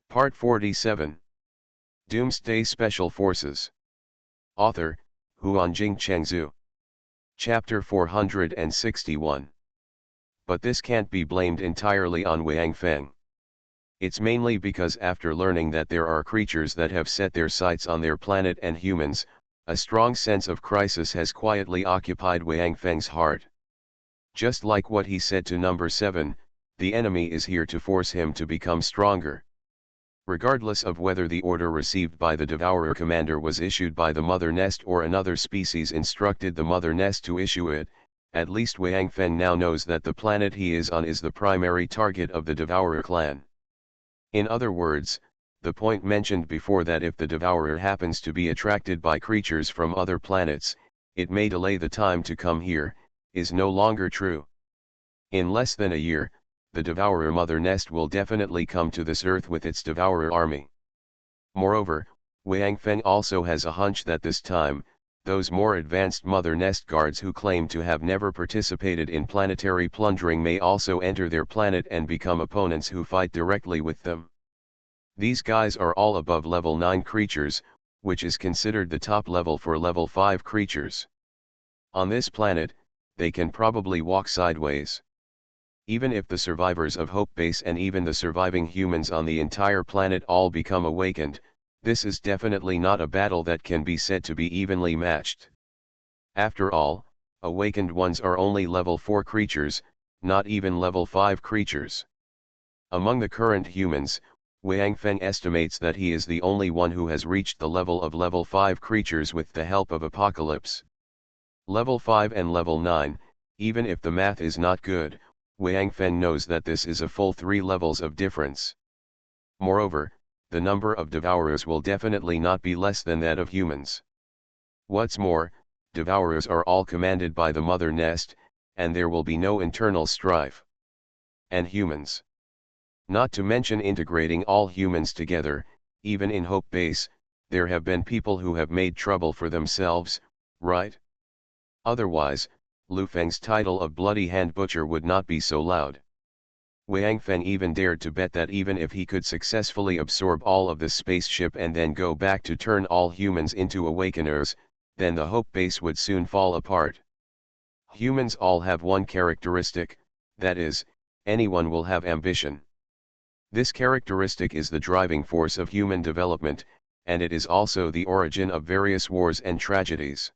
Part 47. Doomsday Special Forces. Author, Huanjing Chengzhu. Chapter 461. But this can't be blamed entirely on Wang Feng. It's mainly because after learning that there are creatures that have set their sights on their planet and humans, a strong sense of crisis has quietly occupied Wang Feng's heart. Just like what he said to number 7, the enemy is here to force him to become stronger. Regardless of whether the order received by the Devourer commander was issued by the Mother Nest or another species instructed the Mother Nest to issue it, at least Wang Feng now knows that the planet he is on is the primary target of the Devourer clan. In other words, the point mentioned before that if the Devourer happens to be attracted by creatures from other planets, it may delay the time to come here, is no longer true. In less than a year, the Devourer Mother Nest will definitely come to this Earth with its Devourer army. Moreover, Wang Feng also has a hunch that this time, those more advanced Mother Nest guards who claim to have never participated in planetary plundering may also enter their planet and become opponents who fight directly with them. These guys are all above level 9 creatures, which is considered the top level for level 5 creatures. On this planet, they can probably walk sideways. Even if the survivors of Hope Base and even the surviving humans on the entire planet all become awakened, this is definitely not a battle that can be said to be evenly matched. After all, awakened ones are only level 4 creatures, not even level 5 creatures. Among the current humans, Wang Feng estimates that he is the only one who has reached the level of level 5 creatures with the help of Apocalypse. Level 5 and level 9, even if the math is not good, Wang Feng knows that this is a full 3 levels of difference. Moreover, the number of Devourers will definitely not be less than that of humans. What's more, Devourers are all commanded by the Mother Nest, and there will be no internal strife. And humans. Not to mention integrating all humans together, even in Hope Base, there have been people who have made trouble for themselves, right? Otherwise, Lu Feng's title of Bloody Hand Butcher would not be so loud. Wang Feng even dared to bet that even if he could successfully absorb all of this spaceship and then go back to turn all humans into awakeners, then the Hope Base would soon fall apart. Humans all have one characteristic, that is, anyone will have ambition. This characteristic is the driving force of human development, and it is also the origin of various wars and tragedies.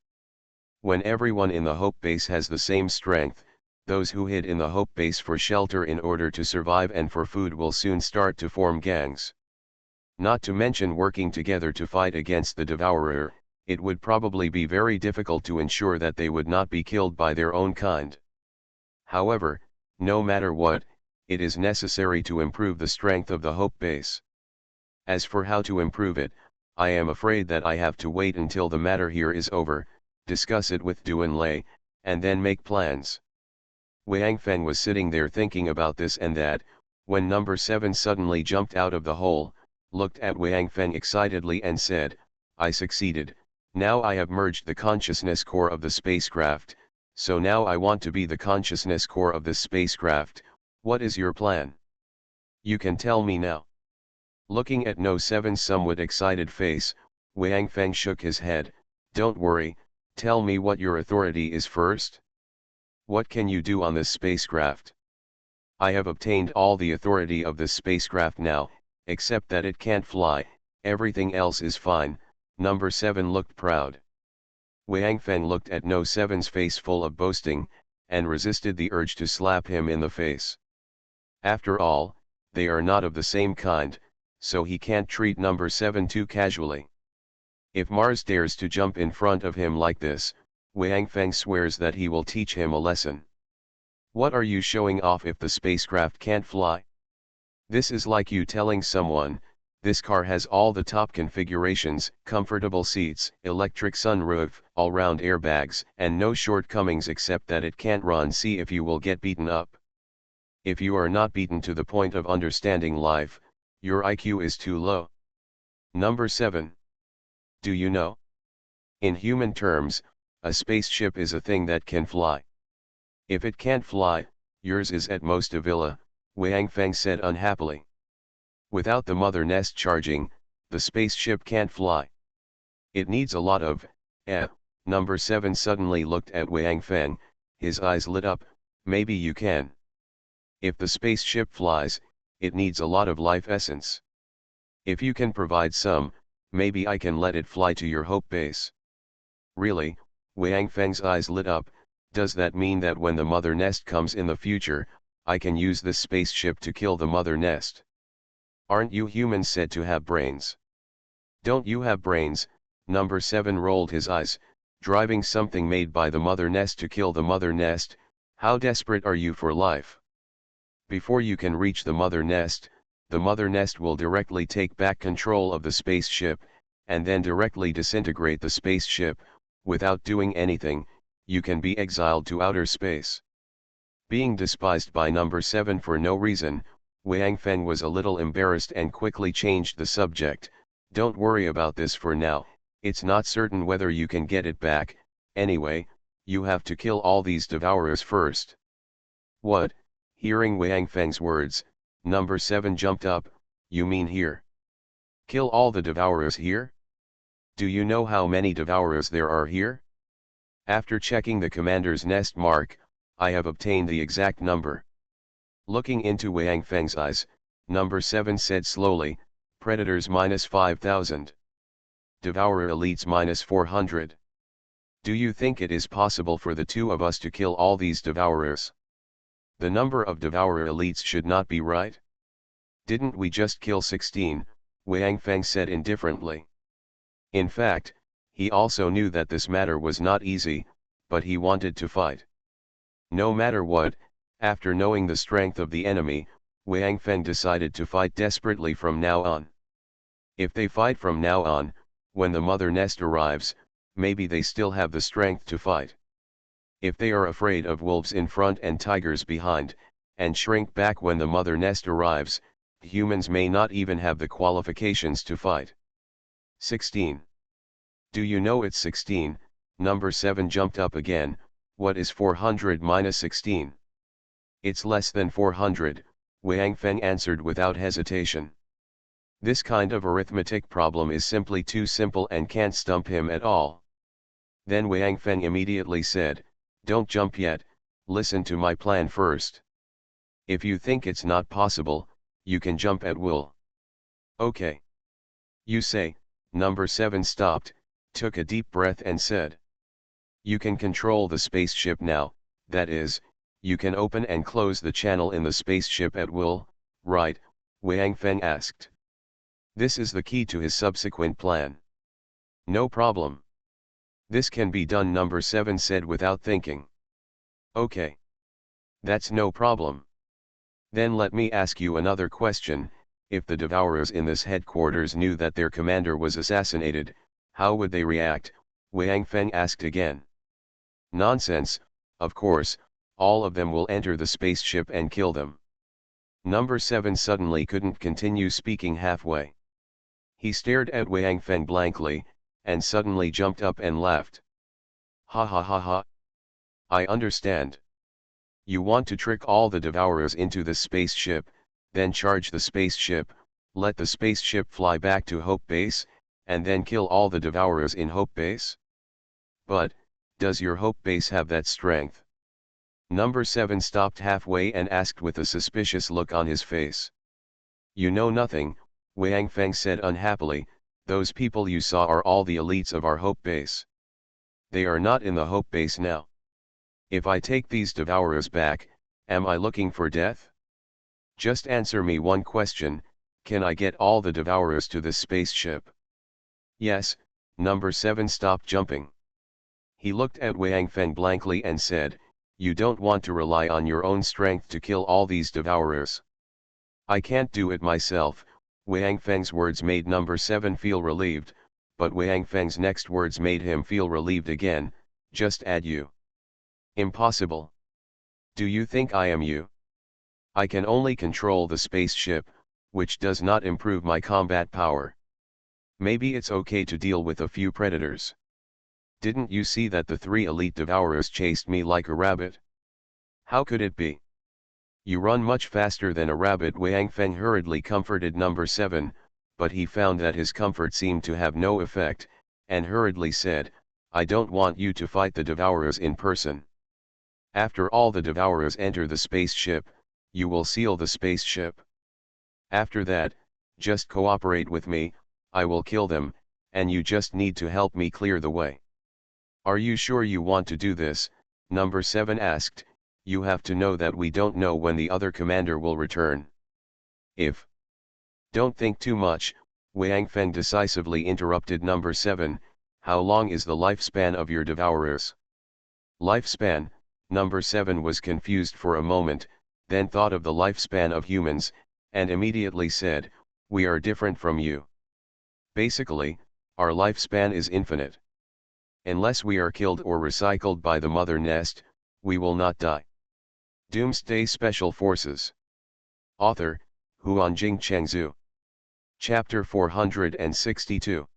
When everyone in the Hope Base has the same strength, those who hid in the Hope Base for shelter in order to survive and for food will soon start to form gangs. Not to mention working together to fight against the Devourer, it would probably be very difficult to ensure that they would not be killed by their own kind. However, no matter what, it is necessary to improve the strength of the Hope Base. As for how to improve it, I am afraid that I have to wait until the matter here is over, discuss it with Duan Lei, and then make plans. Wang Feng was sitting there thinking about this and that, when number 7 suddenly jumped out of the hole, looked at Wang Feng excitedly and said, "I succeeded, now I have merged the consciousness core of the spacecraft, so now I want to be the consciousness core of this spacecraft. What is your plan? You can tell me now." Looking at No 7's somewhat excited face, Wang Feng shook his head. "Don't worry, tell me what your authority is first. What can you do on this spacecraft?" "I have obtained all the authority of this spacecraft now, except that it can't fly, everything else is fine." Number 7 looked proud. Wang Feng looked at No 7's face full of boasting, and resisted the urge to slap him in the face. After all, they are not of the same kind, so he can't treat number 7 too casually. If Mars dares to jump in front of him like this, Wang Feng swears that he will teach him a lesson. "What are you showing off if the spacecraft can't fly? This is like you telling someone, this car has all the top configurations, comfortable seats, electric sunroof, all-round airbags, and no shortcomings except that it can't run. See if you will get beaten up. If you are not beaten to the point of understanding life, your IQ is too low." Number 7. Do you know? In human terms, a spaceship is a thing that can fly. If it can't fly, yours is at most a villa, Wang Feng said unhappily. Without the mother nest charging, the spaceship can't fly. It needs a lot of, Number 7 suddenly looked at Wang Feng, his eyes lit up. Maybe you can. If the spaceship flies, it needs a lot of life essence. If you can provide some, maybe I can let it fly to your hope base. Really? Wang Feng's eyes lit up. Does that mean that when the mother nest comes in the future, I can use this spaceship to kill the mother nest? Aren't you humans said to have brains? Don't you have brains? Number 7 rolled his eyes. Driving something made by the mother nest to kill the mother nest, how desperate are you for life? Before you can reach the mother nest will directly take back control of the spaceship, and then directly disintegrate the spaceship. Without doing anything, you can be exiled to outer space. Being despised by number 7 for no reason, Wang Feng was a little embarrassed and quickly changed the subject. Don't worry about this for now. It's not certain whether you can get it back. Anyway, you have to kill all these devourers first. What? Hearing Wang Feng's words, number 7 jumped up. You mean here? Kill all the devourers here? Do you know how many devourers there are here? After checking the commander's nest mark, I have obtained the exact number. Looking into Wang Feng's eyes, number 7 said slowly, predators minus 5,000. Devourer elites minus 400. Do you think it is possible for the two of us to kill all these devourers? The number of devourer elites should not be right. Didn't we just kill 16? Wang Feng said indifferently. In fact, he also knew that this matter was not easy, but he wanted to fight. No matter what, after knowing the strength of the enemy, Wang Feng decided to fight desperately from now on. If they fight from now on, when the mother nest arrives, maybe they still have the strength to fight. If they are afraid of wolves in front and tigers behind, and shrink back when the mother nest arrives, humans may not even have the qualifications to fight. 16. Do you know it's 16? Number 7 jumped up again. What is 400 minus 16? It's less than 400, Wang Feng answered without hesitation. This kind of arithmetic problem is simply too simple and can't stump him at all. Then Wang Feng immediately said, don't jump yet, listen to my plan first. If you think it's not possible, you can jump at will. Okay. You say, number 7 stopped, took a deep breath and said. You can control the spaceship now, that is, you can open and close the channel in the spaceship at will, right? Wang Feng asked. This is the key to his subsequent plan. No problem. This can be done, number 7 said without thinking. Okay. That's no problem. Then let me ask you another question. If the devourers in this headquarters knew that their commander was assassinated, how would they react? Wang Feng asked again. Nonsense, of course, all of them will enter the spaceship and kill them. Number 7 suddenly couldn't continue speaking halfway. He stared at Wang Feng blankly, and suddenly jumped up and laughed. Ha ha ha ha. I understand. You want to trick all the devourers into the spaceship, then charge the spaceship, let the spaceship fly back to Hope Base, and then kill all the devourers in Hope Base? But, does your Hope Base have that strength? Number 7 stopped halfway and asked with a suspicious look on his face. You know nothing, Wang Feng said unhappily. Those people you saw are all the elites of our Hope Base. They are not in the Hope Base now. If I take these devourers back, am I looking for death? Just answer me one question, can I get all the devourers to this spaceship? Yes. Number 7 stopped jumping. He looked at Wang Feng blankly and said, you don't want to rely on your own strength to kill all these devourers. I can't do it myself. Wang Feng's words made number 7 feel relieved, but Wang Feng's next words made him feel relieved again. Just add you. Impossible. Do you think I am you? I can only control the spaceship, which does not improve my combat power. Maybe it's okay to deal with a few predators. Didn't you see that the 3 elite devourers chased me like a rabbit? How could it be? You run much faster than a rabbit. Wang Feng hurriedly comforted number 7, but he found that his comfort seemed to have no effect, and hurriedly said, I don't want you to fight the Devourers in person. After all the Devourers enter the spaceship, you will seal the spaceship. After that, just cooperate with me, I will kill them, and you just need to help me clear the way. Are you sure you want to do this? Number 7 asked. You have to know that we don't know when the other commander will return. If. Don't think too much, Wang Feng decisively interrupted number 7, how long is the lifespan of your devourers? Lifespan, number 7 was confused for a moment, then thought of the lifespan of humans, and immediately said, we are different from you. Basically, our lifespan is infinite. Unless we are killed or recycled by the mother nest, we will not die. Doomsday Special Forces. Author, Huanjing Chengzhu. Chapter 462.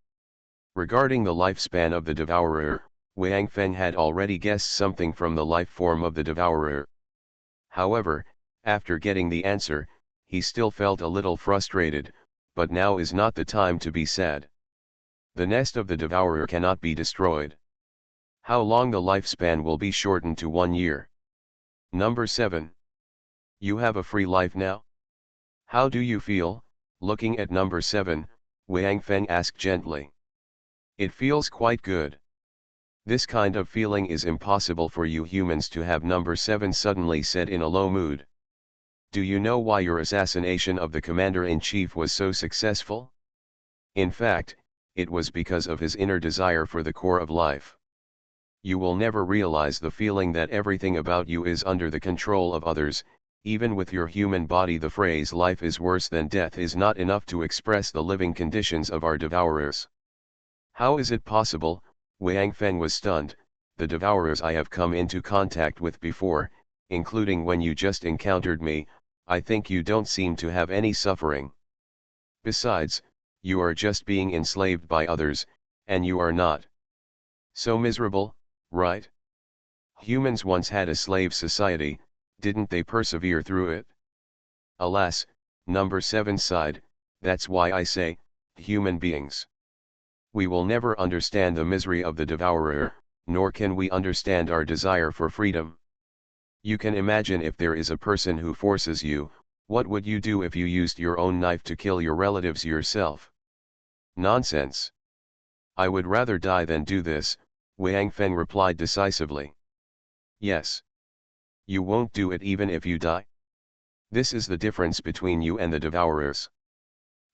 Regarding the lifespan of the Devourer, Wang Feng had already guessed something from the life form of the Devourer. However, after getting the answer, he still felt a little frustrated, but now is not the time to be sad. The nest of the Devourer cannot be destroyed. How long the lifespan will be shortened to 1 year? Number 7. You have a free life now? How do you feel? Looking at number 7, Wang Feng asked gently. It feels quite good. This kind of feeling is impossible for you humans to have, number 7 suddenly said in a low mood. Do you know why your assassination of the commander-in-chief was so successful? In fact, it was because of his inner desire for the core of life. You will never realize the feeling that everything about you is under the control of others. Even with your human body, the phrase life is worse than death is not enough to express the living conditions of our devourers. How is it possible? Wang Feng was stunned. The devourers I have come into contact with before, including when you just encountered me, I think you don't seem to have any suffering. Besides, you are just being enslaved by others, and you are not so miserable, right? Humans once had a slave society, didn't they persevere through it? Alas, number 7 sighed, that's why I say, human beings. We will never understand the misery of the devourer, nor can we understand our desire for freedom. You can imagine if there is a person who forces you, what would you do if you used your own knife to kill your relatives yourself? Nonsense. I would rather die than do this, Wang Feng replied decisively. Yes. You won't do it even if you die? This is the difference between you and the devourers.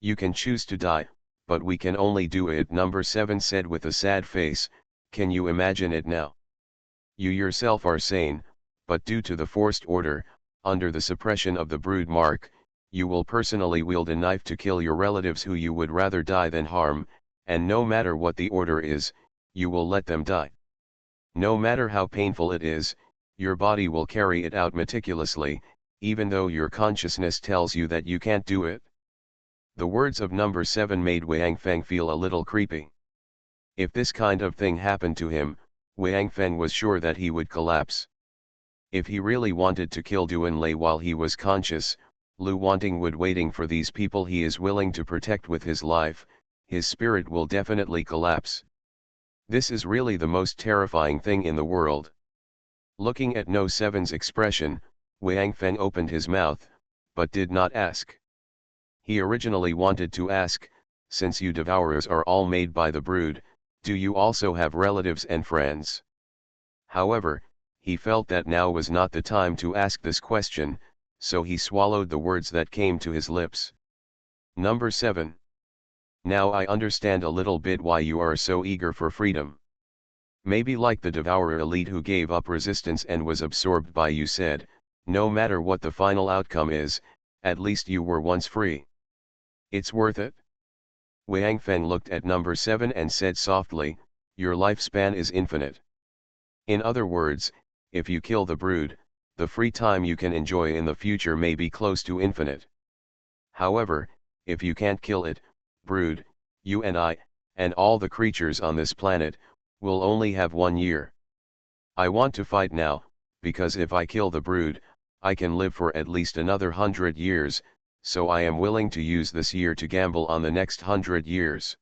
You can choose to die, but we can only do it, number 7 said with a sad face. Can you imagine it now? You yourself are sane, but due to the forced order, under the suppression of the brood mark, you will personally wield a knife to kill your relatives who you would rather die than harm, and no matter what the order is, you will let them die. No matter how painful it is, your body will carry it out meticulously, even though your consciousness tells you that you can't do it. The words of number 7 made Wang Feng feel a little creepy. If this kind of thing happened to him, Wang Feng was sure that he would collapse. If he really wanted to kill Duan Lei while he was conscious, Lu Wanting would waiting for these people he is willing to protect with his life, his spirit will definitely collapse. This is really the most terrifying thing in the world. Looking at No 7's expression, Wang Feng opened his mouth, but did not ask. He originally wanted to ask, since you devourers are all made by the brood, do you also have relatives and friends? However, he felt that now was not the time to ask this question, so he swallowed the words that came to his lips. Number 7. Now I understand a little bit why you are so eager for freedom. Maybe like the devourer elite who gave up resistance and was absorbed by you said, no matter what the final outcome is, at least you were once free. It's worth it? Wang Feng looked at number 7 and said softly, your lifespan is infinite. In other words, if you kill the brood, the free time you can enjoy in the future may be close to infinite. However, if you can't kill it, brood, you and I, and all the creatures on this planet, will only have 1 year. I want to fight now, because if I kill the brood, I can live for at least another 100 years, so I am willing to use this year to gamble on the next 100 years.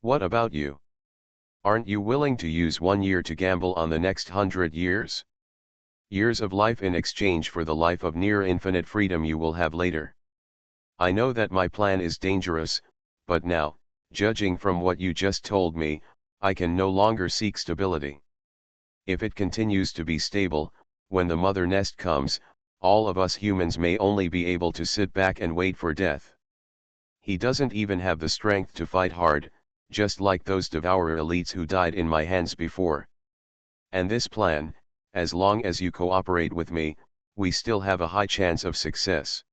What about you? Aren't you willing to use 1 year to gamble on the next 100 years? Years of life in exchange for the life of near infinite freedom you will have later. I know that my plan is dangerous, but now, judging from what you just told me, I can no longer seek stability. If it continues to be stable, when the mother nest comes, all of us humans may only be able to sit back and wait for death. He doesn't even have the strength to fight hard, just like those devourer elites who died in my hands before. And this plan, as long as you cooperate with me, we still have a high chance of success.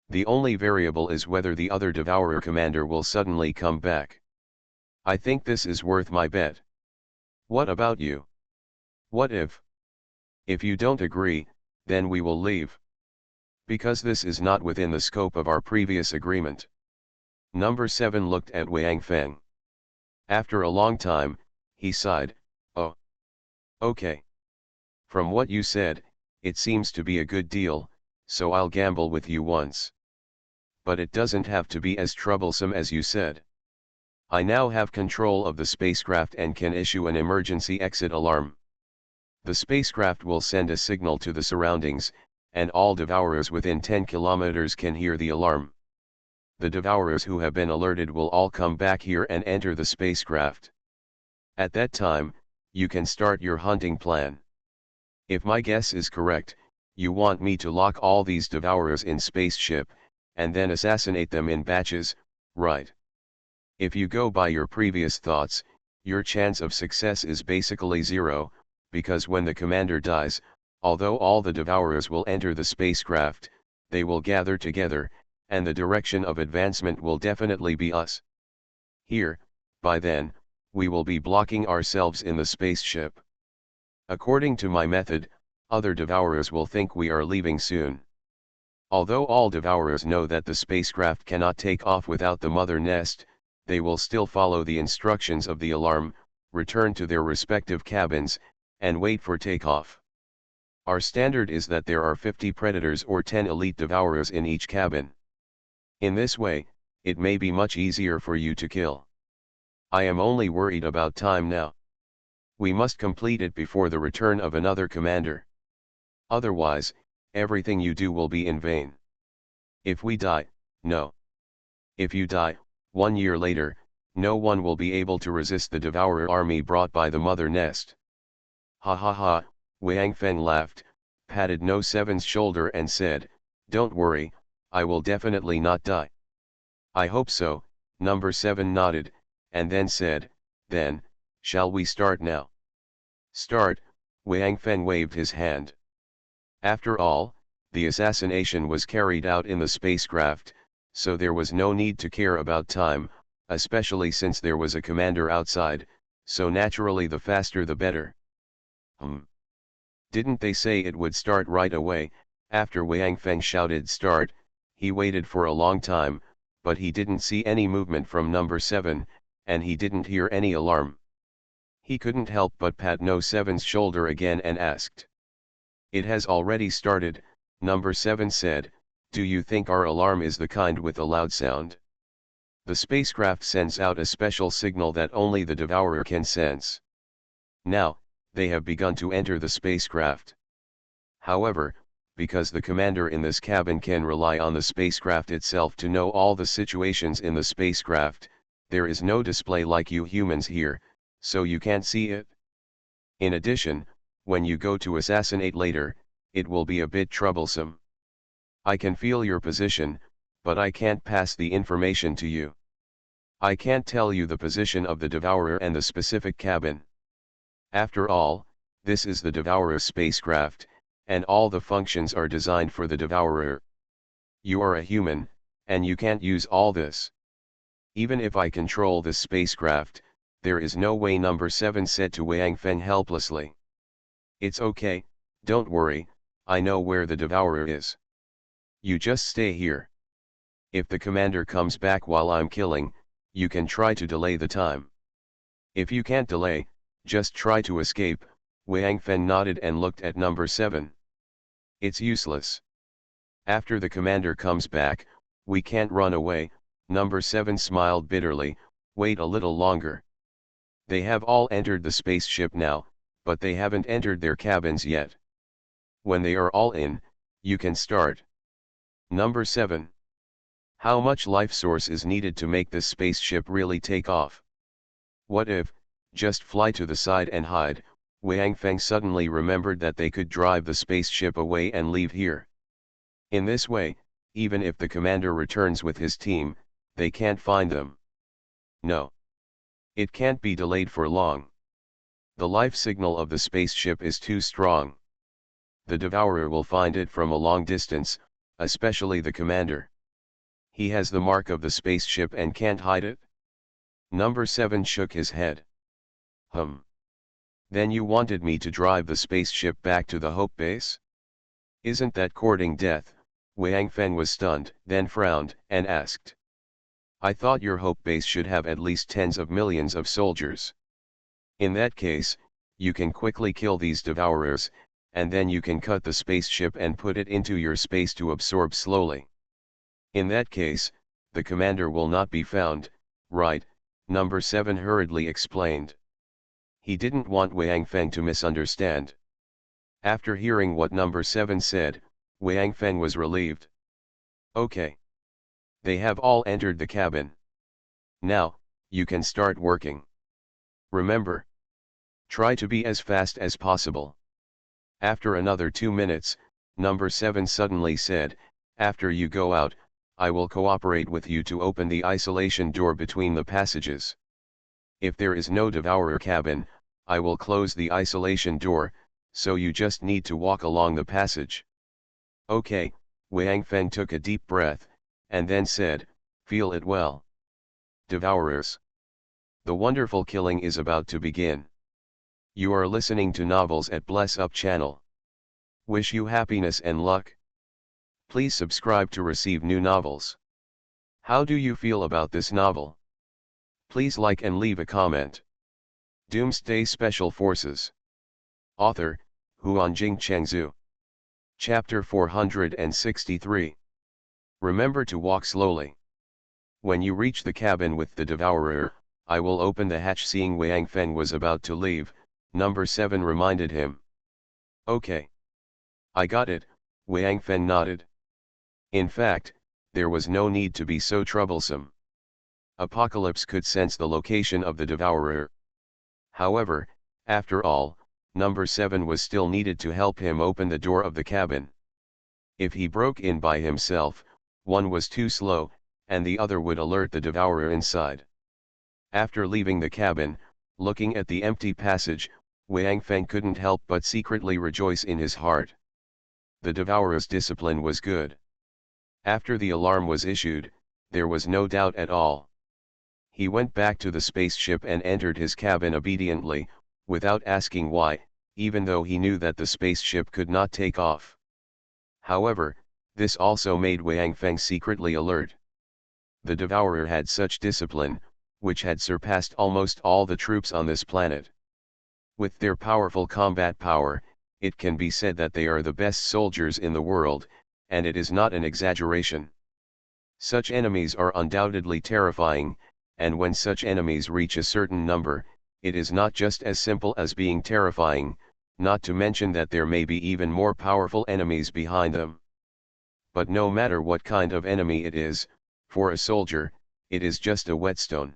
The only variable is whether the other devourer commander will suddenly come back. I think this is worth my bet. What about you? What if? If you don't agree, then we will leave. Because this is not within the scope of our previous agreement. Number 7 looked at Wang Feng. After a long time, he sighed, "Oh. Okay. From what you said, it seems to be a good deal, so I'll gamble with you once. But it doesn't have to be as troublesome as you said. I now have control of the spacecraft and can issue an emergency exit alarm. The spacecraft will send a signal to the surroundings, and all devourers within 10 kilometers can hear the alarm. The devourers who have been alerted will all come back here and enter the spacecraft. At that time, you can start your hunting plan. If my guess is correct, you want me to lock all these devourers in spaceship, and then assassinate them in batches, right? If you go by your previous thoughts, your chance of success is basically zero, because when the commander dies, although all the devourers will enter the spacecraft, they will gather together, and the direction of advancement will definitely be us. Here, by then, we will be blocking ourselves in the spaceship. According to my method, other devourers will think we are leaving soon. Although all devourers know that the spacecraft cannot take off without the mother nest, they will still follow the instructions of the alarm, return to their respective cabins, and wait for takeoff. Our standard is that there are 50 predators or 10 elite devourers in each cabin. In this way, it may be much easier for you to kill. I am only worried about time now. We must complete it before the return of another commander. Otherwise, everything you do will be in vain. If we die, no. If you die, 1 year later, no one will be able to resist the devourer army brought by the mother nest." "Ha ha ha," Wang Feng laughed, patted No 7's shoulder and said, "Don't worry, I will definitely not die." "I hope so," Number 7 nodded, and then said, "Then, shall we start now?" "Start," Wang Feng waved his hand. After all, the assassination was carried out in the spacecraft, so there was no need to care about time, especially since there was a commander outside, so naturally the faster the better. Didn't they say it would start right away?" After Wang Feng shouted start, he waited for a long time, but he didn't see any movement from Number 7, and he didn't hear any alarm. He couldn't help but pat No 7's shoulder again and asked. "It has already started," Number 7 said. "Do you think our alarm is the kind with a loud sound? The spacecraft sends out a special signal that only the devourer can sense. Now, they have begun to enter the spacecraft. However, because the commander in this cabin can rely on the spacecraft itself to know all the situations in the spacecraft, there is no display like you humans here, so you can't see it. In addition, when you go to assassinate later, it will be a bit troublesome. I can feel your position, but I can't pass the information to you. I can't tell you the position of the devourer and the specific cabin. After all, this is the devourer spacecraft, and all the functions are designed for the devourer. You are a human, and you can't use all this. Even if I control this spacecraft, there is no way," Number 7 said to Wang Feng helplessly. "It's okay, don't worry, I know where the devourer is. You just stay here. If the commander comes back while I'm killing, you can try to delay the time. If you can't delay, just try to escape." Wang Feng nodded and looked at Number 7. It's useless. After the commander comes back, we can't run away. Number 7 smiled bitterly. Wait a little longer. They have all entered the spaceship now, but they haven't entered their cabins yet. When they are all in, you can start. Number 7. How much life source is needed to make this spaceship really take off? What if, just fly to the side and hide? Wang Feng suddenly remembered that they could drive the spaceship away and leave here. In this way, even if the commander returns with his team, they can't find them. No. It can't be delayed for long. The life signal of the spaceship is too strong. The devourer will find it from a long distance, especially the commander. He has the mark of the spaceship and can't hide it. Number 7 shook his head. Then you wanted me to drive the spaceship back to the Hope base? Isn't that courting death? Wang Feng was stunned, then frowned, and asked. I thought your Hope base should have at least tens of millions of soldiers. In that case, you can quickly kill these devourers, and then you can cut the spaceship and put it into your space to absorb slowly. In that case, the commander will not be found, right? Number 7 hurriedly explained. He didn't want Wang Feng to misunderstand. After hearing what Number 7 said, Wang Feng was relieved. Okay. They have all entered the cabin. Now, you can start working. Remember. Try to be as fast as possible. After another 2 minutes, Number 7 suddenly said, after you go out, I will cooperate with you to open the isolation door between the passages. If there is no devourer cabin, I will close the isolation door, so you just need to walk along the passage. Okay, Wang Feng took a deep breath, and then said, feel it well. Devourers. The wonderful killing is about to begin. You are listening to Novels at Bless Up channel. Wish you happiness and luck. Please subscribe to receive new novels. How do you feel about this novel? Please like and leave a comment. Doomsday Special Forces. Author, Huanjing Chengzhu. Chapter 463. Remember to walk slowly. When you reach the cabin with the devourer, I will open the hatch. Seeing Wang Feng was about to leave, Number 7 reminded him. Okay. I got it, Wang Feng nodded. In fact, there was no need to be so troublesome. Apocalypse could sense the location of the devourer. However, after all, Number 7 was still needed to help him open the door of the cabin. If he broke in by himself, one was too slow, and the other would alert the devourer inside. After leaving the cabin, looking at the empty passage, Wang Feng couldn't help but secretly rejoice in his heart. The devourer's discipline was good. After the alarm was issued, there was no doubt at all. He went back to the spaceship and entered his cabin obediently, without asking why, even though he knew that the spaceship could not take off. However, this also made Wang Feng secretly alert. The devourer had such discipline, which had surpassed almost all the troops on this planet. With their powerful combat power, it can be said that they are the best soldiers in the world, and it is not an exaggeration. Such enemies are undoubtedly terrifying, and when such enemies reach a certain number, it is not just as simple as being terrifying, not to mention that there may be even more powerful enemies behind them. But no matter what kind of enemy it is, for a soldier, it is just a whetstone.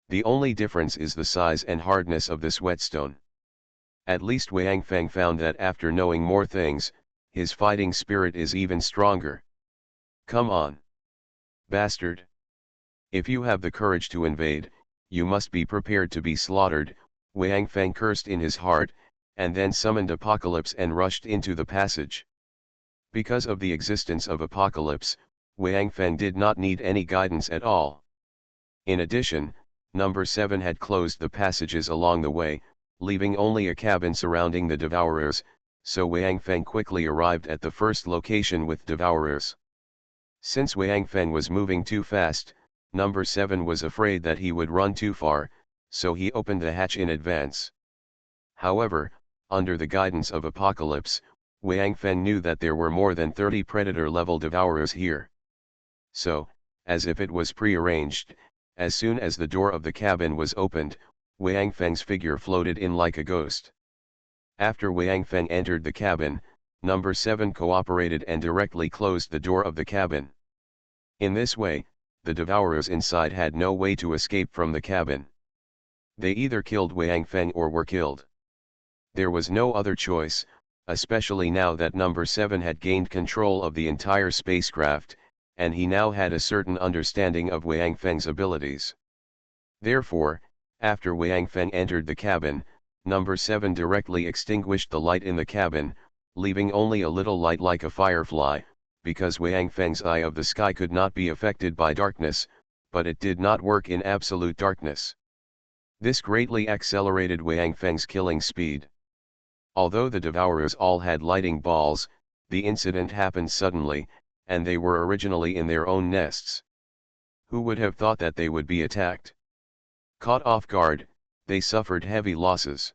The only difference is the size and hardness of this whetstone. At least Wang Feng found that after knowing more things, his fighting spirit is even stronger. Come on, bastard. If you have the courage to invade, you must be prepared to be slaughtered, Wang Feng cursed in his heart, and then summoned Apocalypse and rushed into the passage. Because of the existence of Apocalypse, Wang Feng did not need any guidance at all. In addition, Number 7 had closed the passages along the way, leaving only a cabin surrounding the devourers, so Wang Feng quickly arrived at the first location with devourers. Since Wang Feng was moving too fast, Number 7 was afraid that he would run too far, so he opened the hatch in advance. However, under the guidance of Apocalypse, Wang Feng knew that there were more than 30 predator-level devourers here. So, as if it was prearranged, as soon as the door of the cabin was opened, Wang Feng's figure floated in like a ghost. After Wang Feng entered the cabin, number 7 cooperated and directly closed the door of the cabin. In this way, the devourers inside had no way to escape from the cabin. They either killed Wang Feng or were killed. There was no other choice, especially now that number 7 had gained control of the entire spacecraft, and he now had a certain understanding of Wang Feng's abilities. Therefore, after Wang Feng entered the cabin, number 7 directly extinguished the light in the cabin, leaving only a little light like a firefly, because Wang Feng's eye of the sky could not be affected by darkness, but it did not work in absolute darkness. This greatly accelerated Wang Feng's killing speed. Although the devourers all had lighting balls, the incident happened suddenly, and they were originally in their own nests. Who would have thought that they would be attacked? Caught off guard, they suffered heavy losses.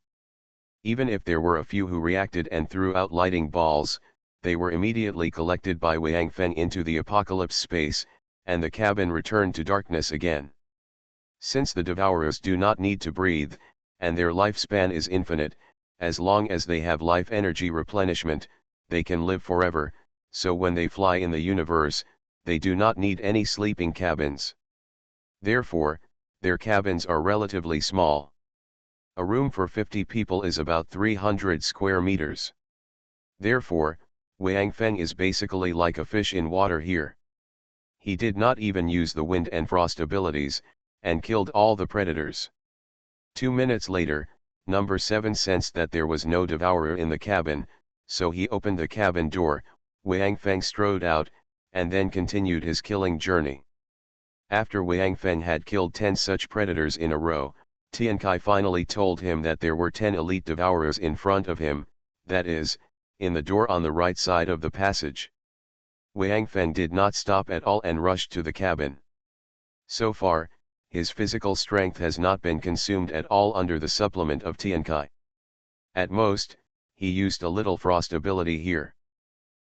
Even if there were a few who reacted and threw out lighting balls, they were immediately collected by Wang Feng into the apocalypse space, and the cabin returned to darkness again. Since the devourers do not need to breathe, and their lifespan is infinite, as long as they have life energy replenishment, they can live forever, so when they fly in the universe, they do not need any sleeping cabins. Therefore, their cabins are relatively small. A room for 50 people is about 300 square meters. Therefore, Wang Feng is basically like a fish in water here. He did not even use the wind and frost abilities, and killed all the predators. 2 minutes later, number 7 sensed that there was no devourer in the cabin, so he opened the cabin door. Wang Feng strode out, and then continued his killing journey. After Wang Feng had killed 10 such predators in a row, Tiankai finally told him that there were 10 elite devourers in front of him, that is, in the door on the right side of the passage. Wang Feng did not stop at all and rushed to the cabin. So far, his physical strength has not been consumed at all under the supplement of Tiankai. At most, he used a little frost ability here.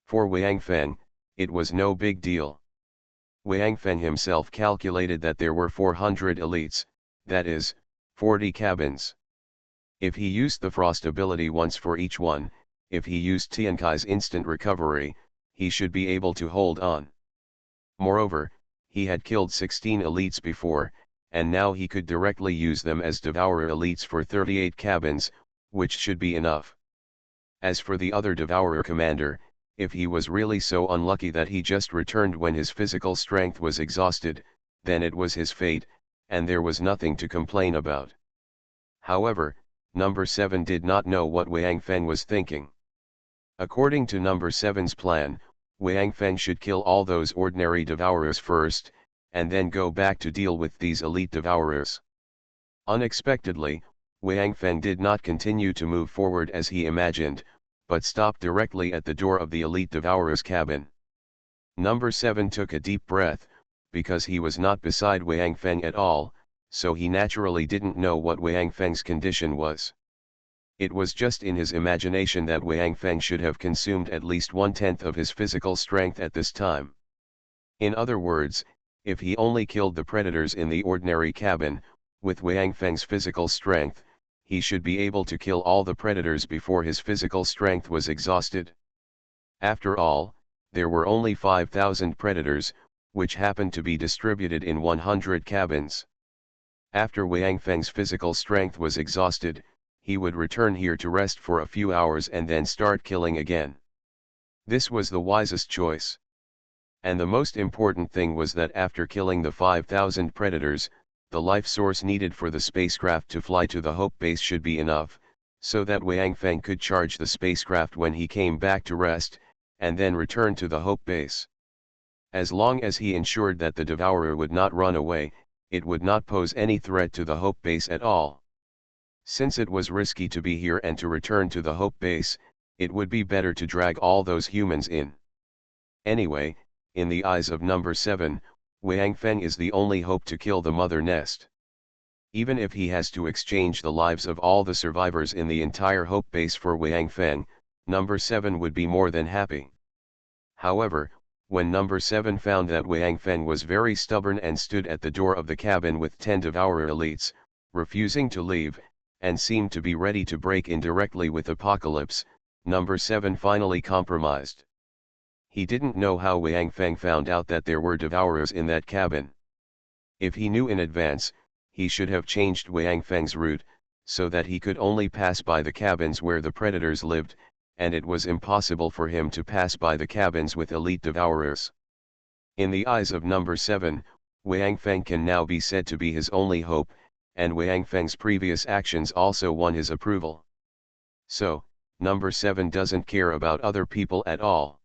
For Wang Feng, it was no big deal. Wang Feng himself calculated that there were 400 elites, that is, 40 cabins. If he used the frost ability once for each one, if he used Tiankai's instant recovery, he should be able to hold on. Moreover, he had killed 16 elites before, and now he could directly use them as devourer elites for 38 cabins, which should be enough. As for the other devourer commander, if he was really so unlucky that he just returned when his physical strength was exhausted, then it was his fate, and there was nothing to complain about. However, number 7 did not know what Wang Feng was thinking. According to number 7's plan, Wang Feng should kill all those ordinary devourers first, and then go back to deal with these elite devourers. Unexpectedly, Wang Feng did not continue to move forward as he imagined, but stopped directly at the door of the elite devourer's cabin. Number 7 took a deep breath, because he was not beside Wang Feng at all, so he naturally didn't know what Wang Feng's condition was. It was just in his imagination that Wang Feng should have consumed at least 1/10 of his physical strength at this time. In other words, if he only killed the predators in the ordinary cabin, with Wang Feng's physical strength, he should be able to kill all the predators before his physical strength was exhausted. After all, there were only 5,000 predators, which happened to be distributed in 100 cabins. After Wang Feng's physical strength was exhausted, he would return here to rest for a few hours and then start killing again. This was the wisest choice. And the most important thing was that after killing the 5,000 predators, the life source needed for the spacecraft to fly to the Hope base should be enough, so that Wang Feng could charge the spacecraft when he came back to rest, and then return to the Hope base. As long as he ensured that the devourer would not run away, it would not pose any threat to the Hope base at all. Since it was risky to be here and to return to the Hope base, it would be better to drag all those humans in. Anyway, in the eyes of number 7, Wang Feng is the only hope to kill the mother nest. Even if he has to exchange the lives of all the survivors in the entire Hope base for Wang Feng, number 7 would be more than happy. However, when number 7 found that Wang Feng was very stubborn and stood at the door of the cabin with 10 devourer elites, refusing to leave, and seemed to be ready to break in directly with Apocalypse, number 7 finally compromised. He didn't know how Wang Feng found out that there were devourers in that cabin. If he knew in advance, he should have changed Wang Feng's route, so that he could only pass by the cabins where the predators lived, and it was impossible for him to pass by the cabins with elite devourers. In the eyes of number 7, Wang Feng can now be said to be his only hope, and Wang Feng's previous actions also won his approval. So, number 7 doesn't care about other people at all.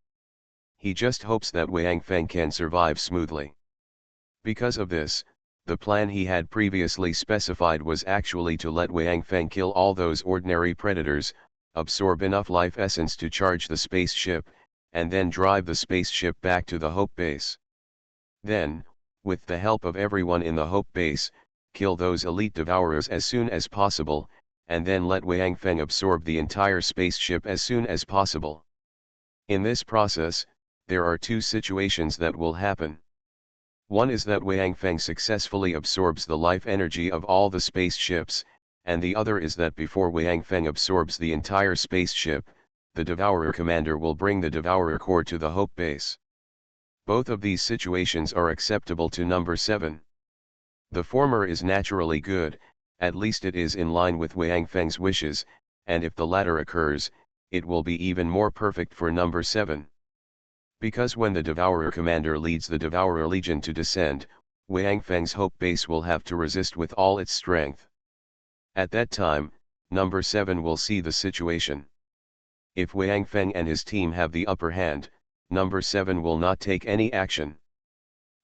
He just hopes that Wang Feng can survive smoothly. Because of this, the plan he had previously specified was actually to let Wang Feng kill all those ordinary predators, absorb enough life essence to charge the spaceship, and then drive the spaceship back to the Hope Base. Then, with the help of everyone in the Hope Base, kill those elite devourers as soon as possible, and then let Wang Feng absorb the entire spaceship as soon as possible. In this process, there are two situations that will happen. One is that Wang Feng successfully absorbs the life energy of all the spaceships, and the other is that before Wang Feng absorbs the entire spaceship, the Devourer Commander will bring the Devourer Core to the Hope Base. Both of these situations are acceptable to number 7. The former is naturally good, at least it is in line with Wang Feng's wishes, and if the latter occurs, it will be even more perfect for number 7. Because when the Devourer Commander leads the Devourer Legion to descend, Wang Feng's Hope Base will have to resist with all its strength. At that time, number 7 will see the situation. If Wang Feng and his team have the upper hand, number 7 will not take any action.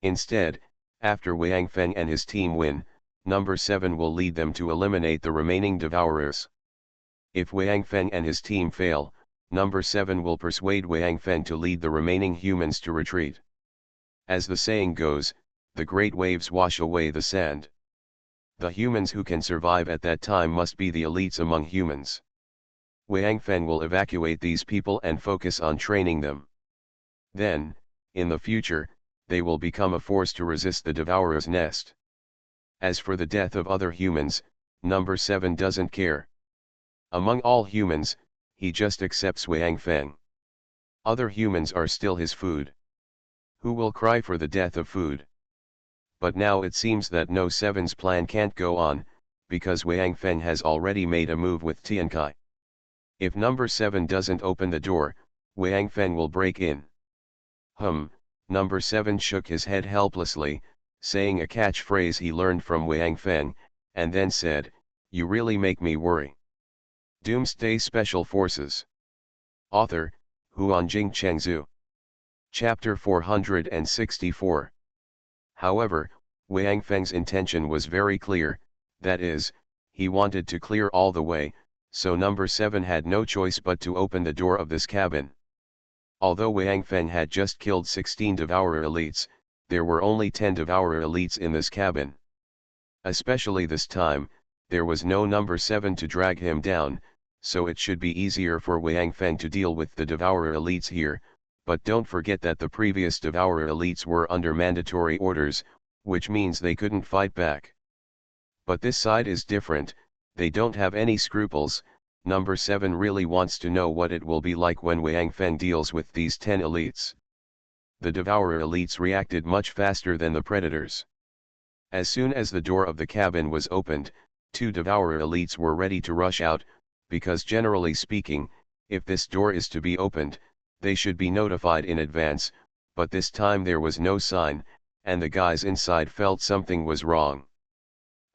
Instead, after Wang Feng and his team win, number 7 will lead them to eliminate the remaining Devourers. If Wang Feng and his team fail, number 7 will persuade Wang Feng to lead the remaining humans to retreat. As the saying goes, the great waves wash away the sand. The humans who can survive at that time must be the elites among humans. Wang Feng will evacuate these people and focus on training them. Then, in the future, they will become a force to resist the Devourer's nest. As for the death of other humans, number 7 doesn't care. Among all humans, he just accepts Wang Feng. Other humans are still his food. Who will cry for the death of food? But now it seems that no 7's plan can't go on, because Wang Feng has already made a move with Tiankai. If number 7 doesn't open the door, Wang Feng will break in. Number 7 shook his head helplessly, saying a catchphrase he learned from Wang Feng, and then said, "You really make me worry." Doomsday Special Forces. Author, Huanjing Chengzhu. Chapter 464. However, Wang Feng's intention was very clear, that is, he wanted to clear all the way, so number 7 had no choice but to open the door of this cabin. Although Wang Feng had just killed 16 Devourer elites, there were only 10 Devourer elites in this cabin. Especially this time, there was no number 7 to drag him down, so it should be easier for Wang Feng to deal with the Devourer elites here, but don't forget that the previous Devourer elites were under mandatory orders, which means they couldn't fight back. But this side is different, they don't have any scruples. Number 7 really wants to know what it will be like when Wang Feng deals with these 10 elites. The Devourer elites reacted much faster than the predators. As soon as the door of the cabin was opened, 2 Devourer elites were ready to rush out, because generally speaking, if this door is to be opened, they should be notified in advance, but this time there was no sign, and the guys inside felt something was wrong.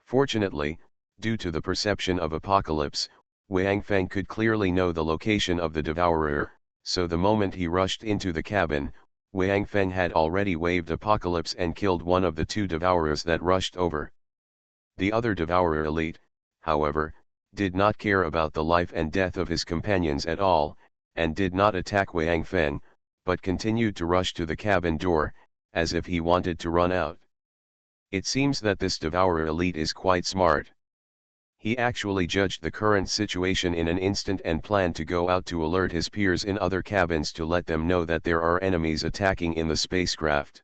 Fortunately, due to the perception of Apocalypse, Wang Feng could clearly know the location of the Devourer, so the moment he rushed into the cabin, Wang Feng had already waved Apocalypse and killed one of the 2 Devourers that rushed over. The other Devourer elite, however, did not care about the life and death of his companions at all, and did not attack Wang Feng, but continued to rush to the cabin door, as if he wanted to run out. It seems that this Devourer elite is quite smart. He actually judged the current situation in an instant and planned to go out to alert his peers in other cabins to let them know that there are enemies attacking in the spacecraft.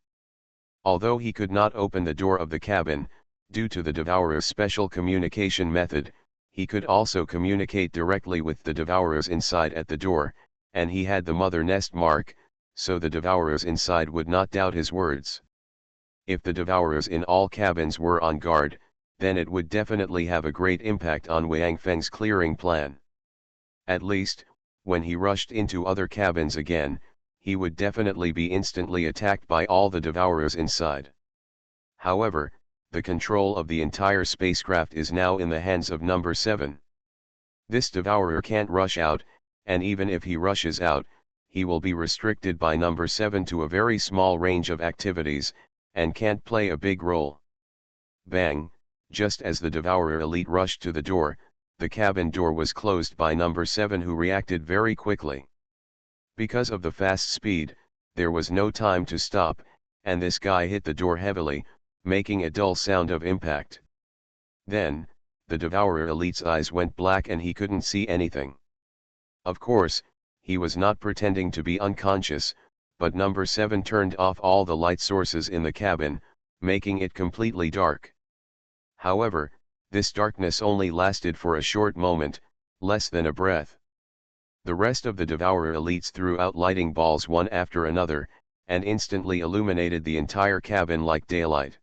Although he could not open the door of the cabin, due to the Devourer's special communication method, he could also communicate directly with the Devourers inside at the door, and he had the mother nest mark, so the Devourers inside would not doubt his words. If the Devourers in all cabins were on guard, then it would definitely have a great impact on Wang Feng's clearing plan. At least, when he rushed into other cabins again, he would definitely be instantly attacked by all the Devourers inside. However, the control of the entire spacecraft is now in the hands of number 7. This Devourer can't rush out, and even if he rushes out, he will be restricted by number 7 to a very small range of activities, and can't play a big role. Bang! Just as the Devourer elite rushed to the door, the cabin door was closed by number 7, who reacted very quickly. Because of the fast speed, there was no time to stop, and this guy hit the door heavily, making a dull sound of impact. Then, the Devourer elite's eyes went black and he couldn't see anything. Of course, he was not pretending to be unconscious, but number 7 turned off all the light sources in the cabin, making it completely dark. However, this darkness only lasted for a short moment, less than a breath. The rest of the Devourer elites threw out lighting balls one after another, and instantly illuminated the entire cabin like daylight.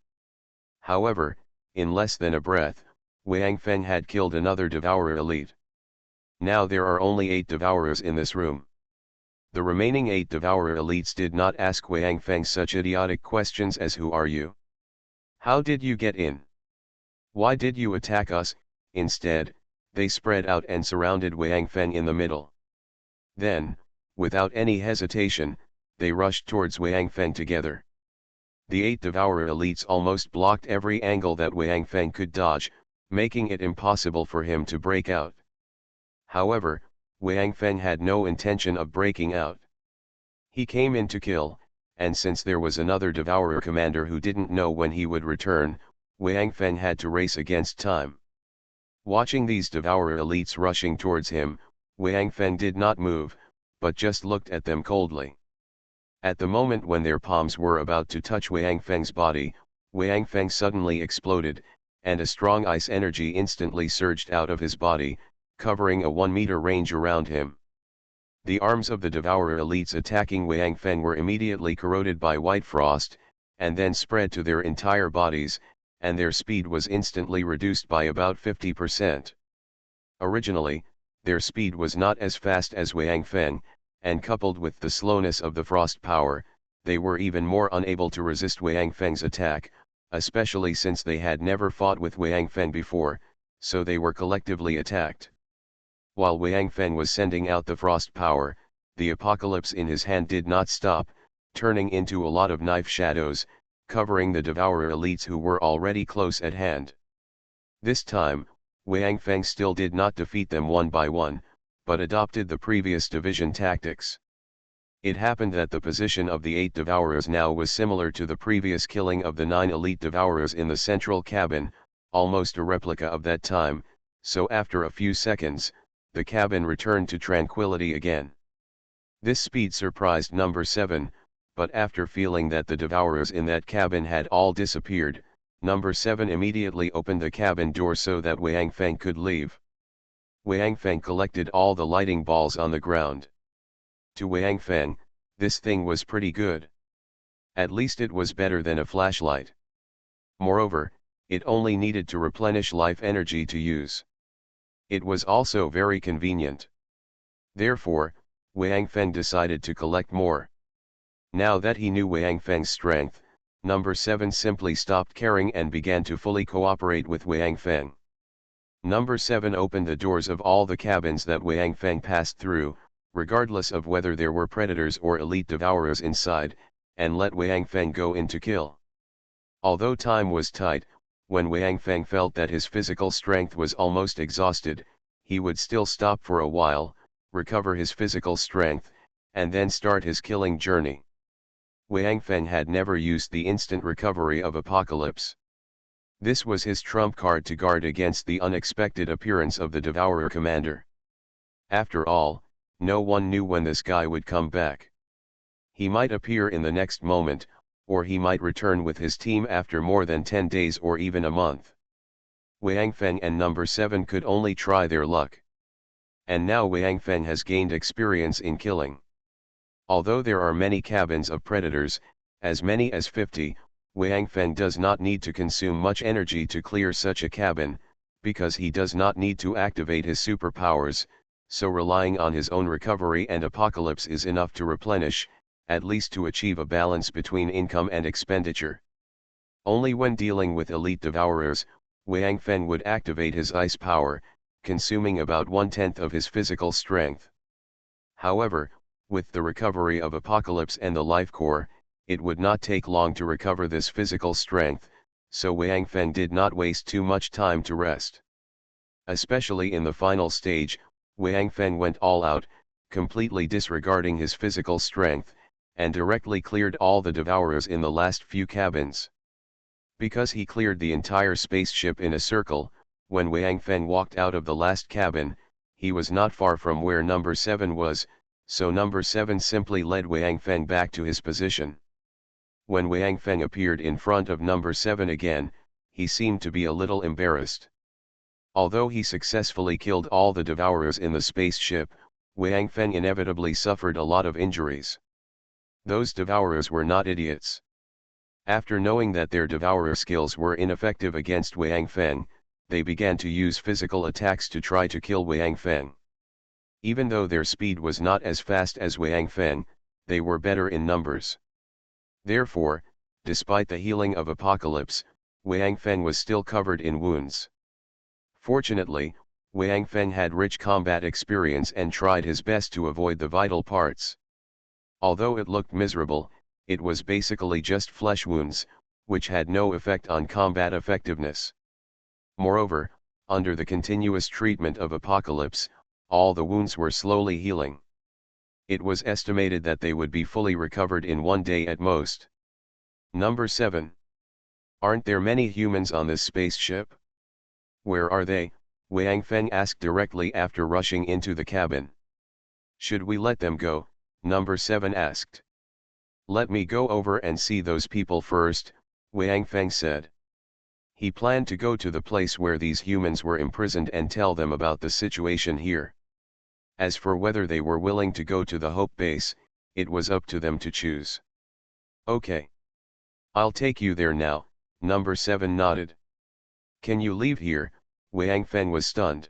However, in less than a breath, Wang Feng had killed another Devourer elite. Now there are only 8 Devourers in this room. The remaining 8 Devourer elites did not ask Wang Feng such idiotic questions as "Who are you? How did you get in? Why did you attack us?" Instead, they spread out and surrounded Wang Feng in the middle. Then, without any hesitation, they rushed towards Wang Feng together. The 8 Devourer elites almost blocked every angle that Wang Feng could dodge, making it impossible for him to break out. However, Wang Feng had no intention of breaking out. He came in to kill, and since there was another Devourer commander who didn't know when he would return, Wang Feng had to race against time. Watching these Devourer elites rushing towards him, Wang Feng did not move, but just looked at them coldly. At the moment when their palms were about to touch Wang Feng's body, Wang Feng suddenly exploded, and a strong ice energy instantly surged out of his body, covering a 1-meter range around him. The arms of the Devourer elites attacking Wang Feng were immediately corroded by white frost, and then spread to their entire bodies, and their speed was instantly reduced by about 50%. Originally, their speed was not as fast as Wang Feng, and coupled with the slowness of the frost power, they were even more unable to resist Wang Feng's attack, especially since they had never fought with Wang Feng before, so they were collectively attacked. While Wang Feng was sending out the frost power, the apocalypse in his hand did not stop, turning into a lot of knife shadows, covering the Devourer elites who were already close at hand. This time, Wang Feng still did not defeat them one by one, but adopted the previous division tactics. It happened that the position of the 8 Devourers now was similar to the previous killing of the 9 elite Devourers in the central cabin, almost a replica of that time, so after a few seconds, the cabin returned to tranquility again. This speed surprised number 7, but after feeling that the Devourers in that cabin had all disappeared, number 7 immediately opened the cabin door so that Wang Feng could leave. Wang Feng collected all the lighting balls on the ground. To Wang Feng, this thing was pretty good. At least it was better than a flashlight. Moreover, it only needed to replenish life energy to use. It was also very convenient. Therefore, Wang Feng decided to collect more. Now that he knew Wang Feng's strength, number 7 simply stopped caring and began to fully cooperate with Wang Feng. Number 7 opened the doors of all the cabins that Wang Feng passed through, regardless of whether there were predators or elite Devourers inside, and let Wang Feng go in to kill. Although time was tight, when Wang Feng felt that his physical strength was almost exhausted, he would still stop for a while, recover his physical strength, and then start his killing journey. Wang Feng had never used the instant recovery of Apocalypse. This was his trump card to guard against the unexpected appearance of the Devourer commander. After all, no one knew when this guy would come back. He might appear in the next moment, or he might return with his team after more than 10 days or even a month. Wang Feng and number 7 could only try their luck. And now Wang Feng has gained experience in killing. Although there are many cabins of predators, as many as 50, Wang Feng does not need to consume much energy to clear such a cabin, because he does not need to activate his superpowers, so relying on his own recovery and apocalypse is enough to replenish, at least to achieve a balance between income and expenditure. Only when dealing with elite devourers, Wang Feng would activate his ice power, consuming about 1/10 of his physical strength. However, with the recovery of apocalypse and the life core, it would not take long to recover this physical strength, so Wang Feng did not waste too much time to rest. Especially in the final stage, Wang Feng went all out, completely disregarding his physical strength, and directly cleared all the devourers in the last few cabins. Because he cleared the entire spaceship in a circle, when Wang Feng walked out of the last cabin, he was not far from where number 7 was, so number 7 simply led Wang Feng back to his position. When Wang Feng appeared in front of number 7 again, he seemed to be a little embarrassed. Although he successfully killed all the devourers in the spaceship, Wang Feng inevitably suffered a lot of injuries. Those devourers were not idiots. After knowing that their devourer skills were ineffective against Wang Feng, they began to use physical attacks to try to kill Wang Feng. Even though their speed was not as fast as Wang Feng, they were better in numbers. Therefore, despite the healing of Apocalypse, Wang Feng was still covered in wounds. Fortunately, Wang Feng had rich combat experience and tried his best to avoid the vital parts. Although it looked miserable, it was basically just flesh wounds, which had no effect on combat effectiveness. Moreover, under the continuous treatment of Apocalypse, all the wounds were slowly healing. It was estimated that they would be fully recovered in 1 day at most. Number 7. Aren't there many humans on this spaceship? Where are they? Wang Feng asked directly after rushing into the cabin. Should we let them go? Number 7 asked. Let me go over and see those people first, Wang Feng said. He planned to go to the place where these humans were imprisoned and tell them about the situation here. As for whether they were willing to go to the Hope base, it was up to them to choose. Okay. I'll take you there now, number 7 nodded. Can you leave here? Wang Feng was stunned.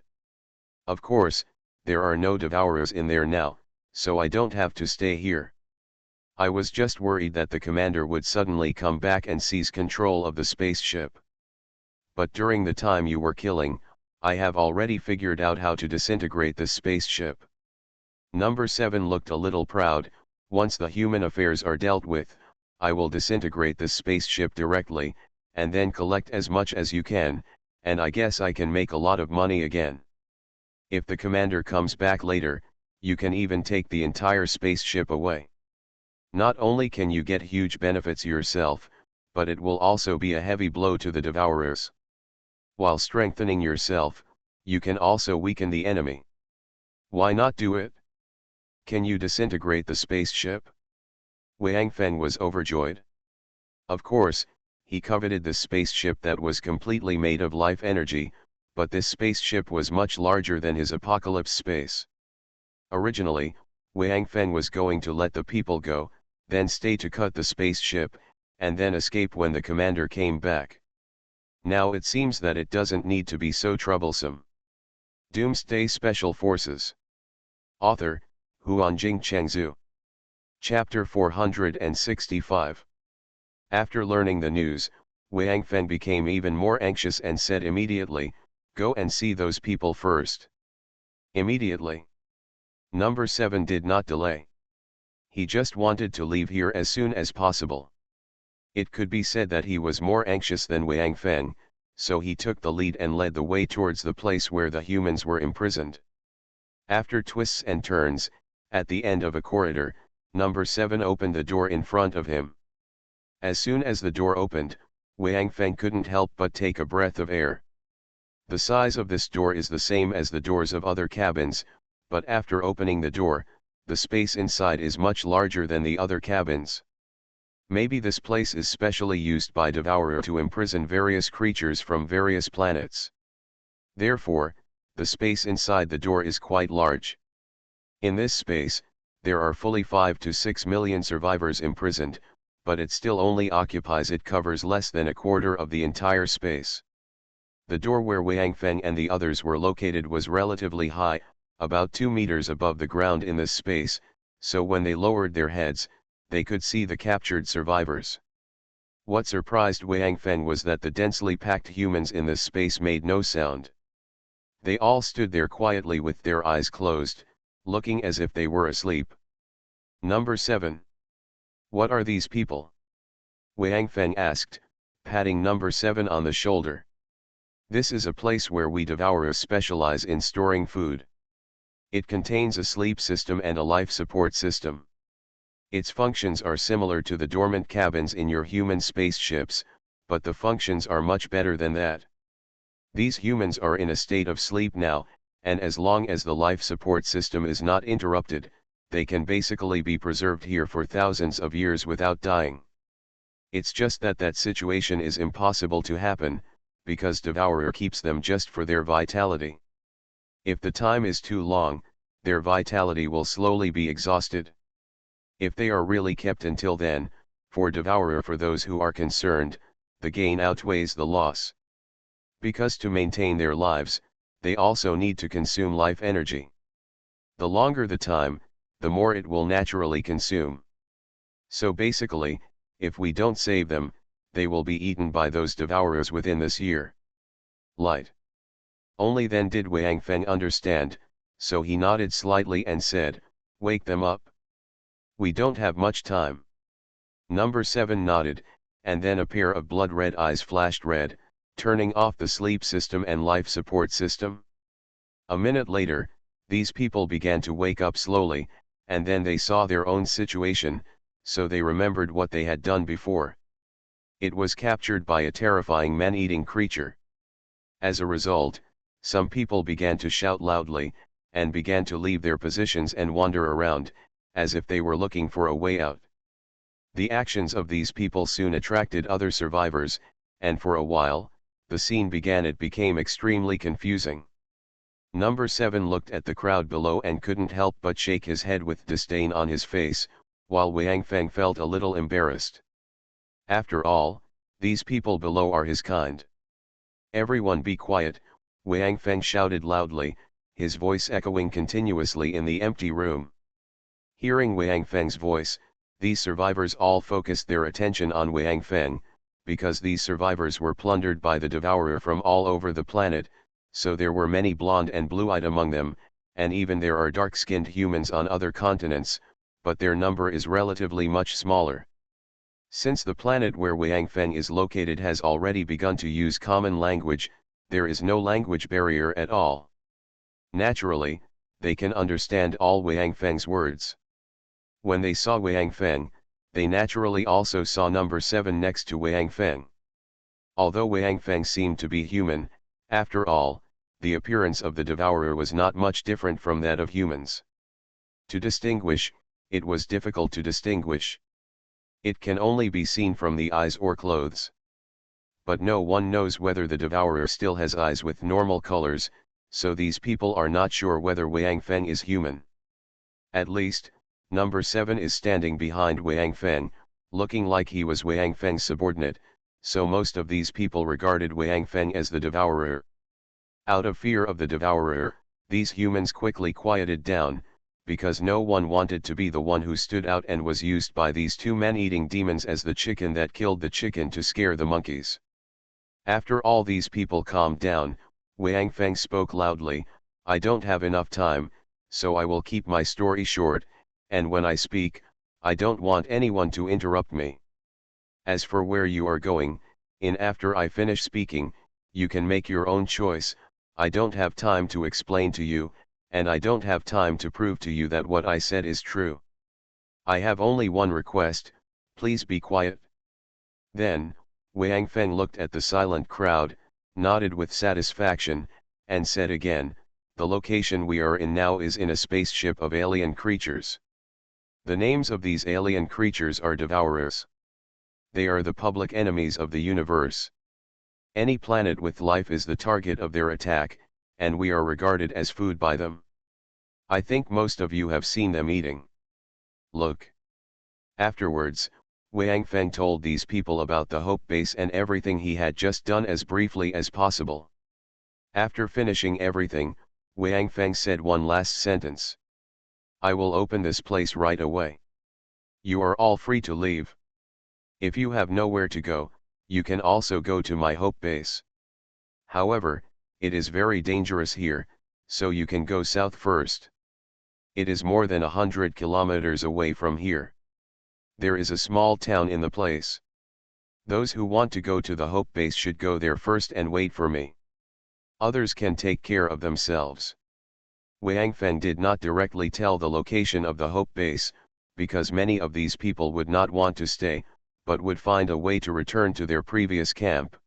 Of course, there are no devourers in there now, so I don't have to stay here. I was just worried that the commander would suddenly come back and seize control of the spaceship. But during the time you were killing, I have already figured out how to disintegrate this spaceship. Number 7 looked a little proud. Once the human affairs are dealt with, I will disintegrate this spaceship directly, and then collect as much as you can, and I guess I can make a lot of money again. If the commander comes back later, you can even take the entire spaceship away. Not only can you get huge benefits yourself, but it will also be a heavy blow to the devourers. While strengthening yourself, you can also weaken the enemy. Why not do it? Can you disintegrate the spaceship? Wang Feng was overjoyed. Of course, he coveted the spaceship that was completely made of life energy, but this spaceship was much larger than his Apocalypse space. Originally, Wang Feng was going to let the people go, then stay to cut the spaceship, and then escape when the commander came back. Now it seems that it doesn't need to be so troublesome. Doomsday Special Forces. Author, Huanjing Chengzhu. Chapter 465. After learning the news, Wang Feng became even more anxious and said immediately, "Go and see those people first." Immediately. Number 7 did not delay. He just wanted to leave here as soon as possible. It could be said that he was more anxious than Wang Feng, so he took the lead and led the way towards the place where the humans were imprisoned. After twists and turns, at the end of a corridor, number 7 opened the door in front of him. As soon as the door opened, Wang Feng couldn't help but take a breath of air. The size of this door is the same as the doors of other cabins, but after opening the door, the space inside is much larger than the other cabins. Maybe this place is specially used by Devourer to imprison various creatures from various planets. Therefore, the space inside the door is quite large. In this space, there are fully 5 to 6 million survivors imprisoned, but it still only covers less than a quarter of the entire space. The door where Wang Feng and the others were located was relatively high, about 2 meters above the ground in this space, so when they lowered their heads, they could see the captured survivors. What surprised Wang Feng was that the densely packed humans in this space made no sound. They all stood there quietly with their eyes closed, looking as if they were asleep. Number 7. What are these people? Wang Feng asked, patting number 7 on the shoulder. This is a place where we Devourers specialize in storing food. It contains a sleep system and a life support system. Its functions are similar to the dormant cabins in your human spaceships, but the functions are much better than that. These humans are in a state of sleep now, and as long as the life support system is not interrupted, they can basically be preserved here for thousands of years without dying. It's just that that situation is impossible to happen, because Devourer keeps them just for their vitality. If the time is too long, their vitality will slowly be exhausted. If they are really kept until then, for Devourer, for those who are concerned, the gain outweighs the loss. Because to maintain their lives, they also need to consume life energy. The longer the time, the more it will naturally consume. So basically, if we don't save them, they will be eaten by those Devourers within this year. Light. Only then did Wang Feng understand, so he nodded slightly and said, "Wake them up. We don't have much time." Number 7 nodded, and then a pair of blood-red eyes flashed red, turning off the sleep system and life support system. A minute later, these people began to wake up slowly, and then they saw their own situation, so they remembered what they had done before. It was captured by a terrifying man-eating creature. As a result, some people began to shout loudly, and began to leave their positions and wander around, as if they were looking for a way out. The actions of these people soon attracted other survivors, and for a while, the scene became extremely confusing. Number 7 looked at the crowd below and couldn't help but shake his head with disdain on his face, while Wang Feng felt a little embarrassed. After all, these people below are his kind. "Everyone be quiet," Wang Feng shouted loudly, his voice echoing continuously in the empty room. Hearing Wang Feng's voice, these survivors all focused their attention on Wang Feng, because these survivors were plundered by the Devourer from all over the planet, so there were many blonde and blue-eyed among them, and even there are dark-skinned humans on other continents, but their number is relatively much smaller. Since the planet where Wang Feng is located has already begun to use common language, there is no language barrier at all. Naturally, they can understand all Wang Feng's words. When they saw Wang Feng, they naturally also saw number 7 next to Wang Feng. Although Wang Feng seemed to be human, after all, the appearance of the Devourer was not much different from that of humans. To distinguish, it was difficult to distinguish. It can only be seen from the eyes or clothes. But no one knows whether the Devourer still has eyes with normal colors, so these people are not sure whether Wang Feng is human. At least, number 7 is standing behind Wang Feng, looking like he was Wang Feng's subordinate, so most of these people regarded Wang Feng as the Devourer. Out of fear of the Devourer, these humans quickly quieted down, because no one wanted to be the one who stood out and was used by these two man-eating demons as the chicken that killed the chicken to scare the monkeys. After all these people calmed down, Wang Feng spoke loudly, "I don't have enough time, so I will keep my story short, and when I speak, I don't want anyone to interrupt me. As for where you are going, after I finish speaking, you can make your own choice. I don't have time to explain to you, and I don't have time to prove to you that what I said is true. I have only one request, please be quiet." Then, Wang Feng looked at the silent crowd, nodded with satisfaction, and said again, the location we are in now is in a spaceship of alien creatures. The names of these alien creatures are devourers. They are the public enemies of the universe. Any planet with life is the target of their attack, and we are regarded as food by them. I think most of you have seen them eating. Look. Afterwards, Wang Feng told these people about the Hope Base and everything he had just done as briefly as possible. After finishing everything, Wang Feng said one last sentence. I will open this place right away. You are all free to leave. If you have nowhere to go, you can also go to my Hope Base. However, it is very dangerous here, so you can go south first. It is more than 100 kilometers away from here. There is a small town in the place. Those who want to go to the Hope Base should go there first and wait for me. Others can take care of themselves. Wang Feng did not directly tell the location of the Hope Base, because many of these people would not want to stay, but would find a way to return to their previous camp.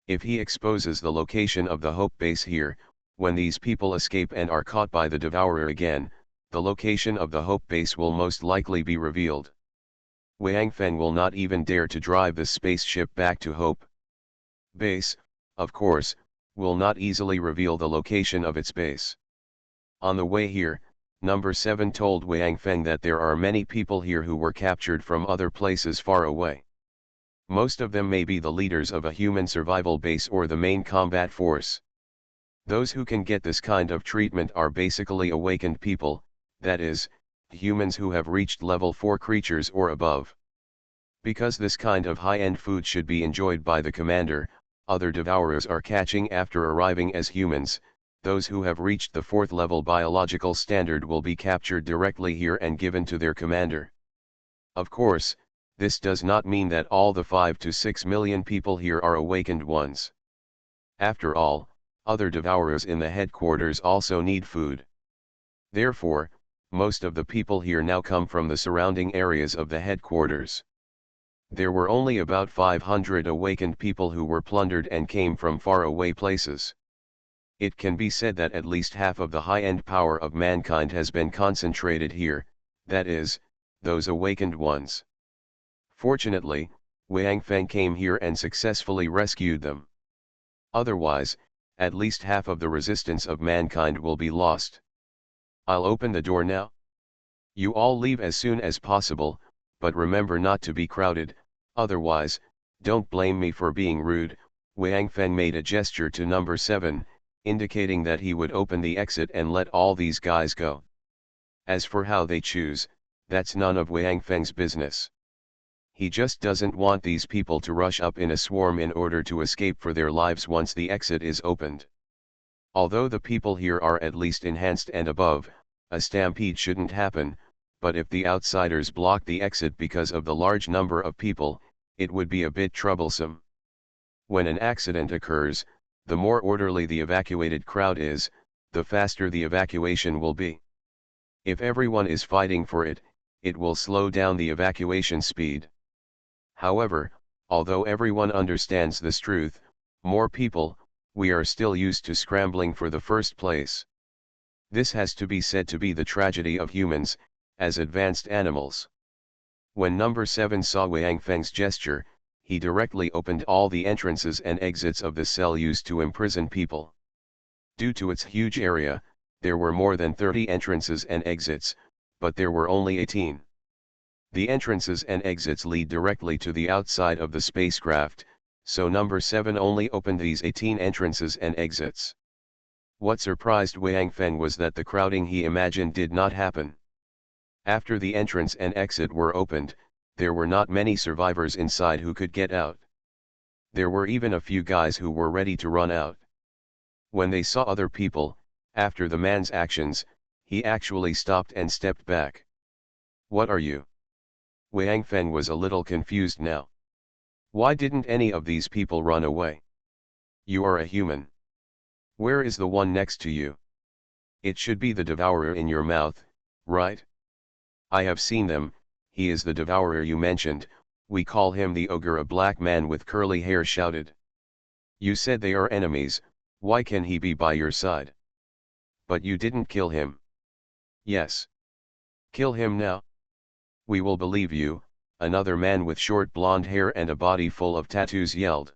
If he exposes the location of the Hope Base here, when these people escape and are caught by the Devourer again, the location of the Hope Base will most likely be revealed. Wang Feng will not even dare to drive the spaceship back to Hope Base, of course, will not easily reveal the location of its base. On the way here, Number 7 told Wang Feng that there are many people here who were captured from other places far away. Most of them may be the leaders of a human survival base or the main combat force. Those who can get this kind of treatment are basically awakened people, that is, humans who have reached level 4 creatures or above. Because this kind of high-end food should be enjoyed by the commander, other devourers are catching after arriving as humans. Those who have reached the 4th level biological standard will be captured directly here and given to their commander. Of course, this does not mean that all the 5 to 6 million people here are awakened ones. After all, other devourers in the headquarters also need food. Therefore, most of the people here now come from the surrounding areas of the headquarters. There were only about 500 awakened people who were plundered and came from far away places. It can be said that at least half of the high-end power of mankind has been concentrated here, that is, those awakened ones. Fortunately, Wang Feng came here and successfully rescued them. Otherwise, at least half of the resistance of mankind will be lost. I'll open the door now. You all leave as soon as possible, but remember not to be crowded, otherwise, don't blame me for being rude. Wang Feng made a gesture to Number 7, indicating that he would open the exit and let all these guys go. As for how they choose, that's none of Wang Feng's business. He just doesn't want these people to rush up in a swarm in order to escape for their lives once the exit is opened. Although the people here are at least enhanced and above, a stampede shouldn't happen, but if the outsiders block the exit because of the large number of people, it would be a bit troublesome. When an accident occurs, the more orderly the evacuated crowd is, the faster the evacuation will be. If everyone is fighting for it, it will slow down the evacuation speed. However, although everyone understands this truth, more people, we are still used to scrambling for the first place. This has to be said to be the tragedy of humans, as advanced animals. When Number 7 saw Wang Feng's gesture, he directly opened all the entrances and exits of the cell used to imprison people. Due to its huge area, there were more than 30 entrances and exits, but there were only 18. The entrances and exits lead directly to the outside of the spacecraft, so Number 7 only opened these 18 entrances and exits. What surprised Wang Feng was that the crowding he imagined did not happen. After the entrance and exit were opened, there were not many survivors inside who could get out. There were even a few guys who were ready to run out. When they saw other people, after the man's actions, he actually stopped and stepped back. What are you? Wang Feng was a little confused now. Why didn't any of these people run away? You are a human. Where is the one next to you? It should be the devourer in your mouth, right? I have seen them. He is the devourer you mentioned. We call him the ogre. A black man with curly hair shouted. You said they are enemies, why can he be by your side? But you didn't kill him. Yes. Kill him now. We will believe you, another man with short blonde hair and a body full of tattoos yelled.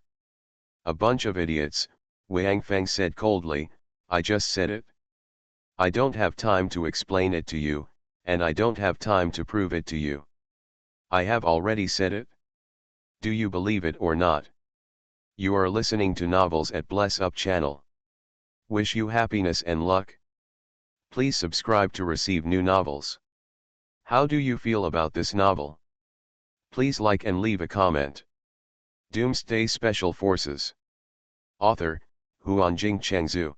A bunch of idiots, Wang Feng said coldly, I just said it. I don't have time to explain it to you, and I don't have time to prove it to you. I have already said it. Do you believe it or not? You are listening to Novels at Bless Up channel. Wish you happiness and luck. Please subscribe to receive new novels. How do you feel about this novel? Please like and leave a comment. Doomsday Special Forces. Author, Huanjing Chengzhu.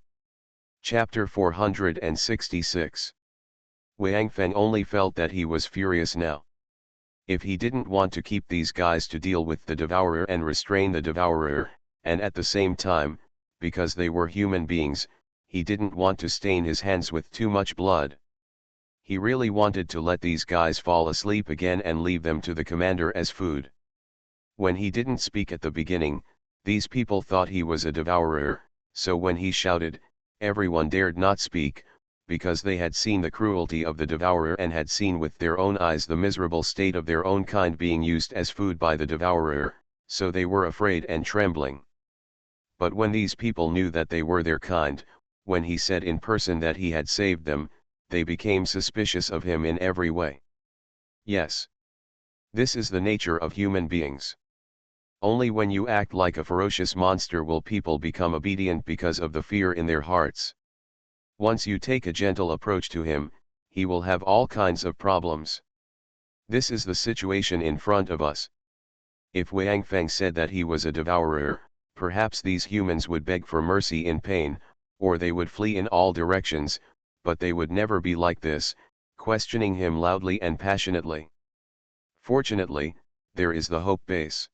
Chapter 466. Wang Feng only felt that he was furious now. If he didn't want to keep these guys to deal with the Devourer and restrain the Devourer, and at the same time, because they were human beings, he didn't want to stain his hands with too much blood. He really wanted to let these guys fall asleep again and leave them to the commander as food. When he didn't speak at the beginning, these people thought he was a devourer, so when he shouted, everyone dared not speak, because they had seen the cruelty of the devourer and had seen with their own eyes the miserable state of their own kind being used as food by the devourer, so they were afraid and trembling. But when these people knew that they were their kind, when he said in person that he had saved them, they became suspicious of him in every way. Yes. This is the nature of human beings. Only when you act like a ferocious monster will people become obedient because of the fear in their hearts. Once you take a gentle approach to him, he will have all kinds of problems. This is the situation in front of us. If Wang Feng said that he was a devourer, perhaps these humans would beg for mercy in pain, or they would flee in all directions, but they would never be like this, questioning him loudly and passionately. Fortunately, there is the hope base.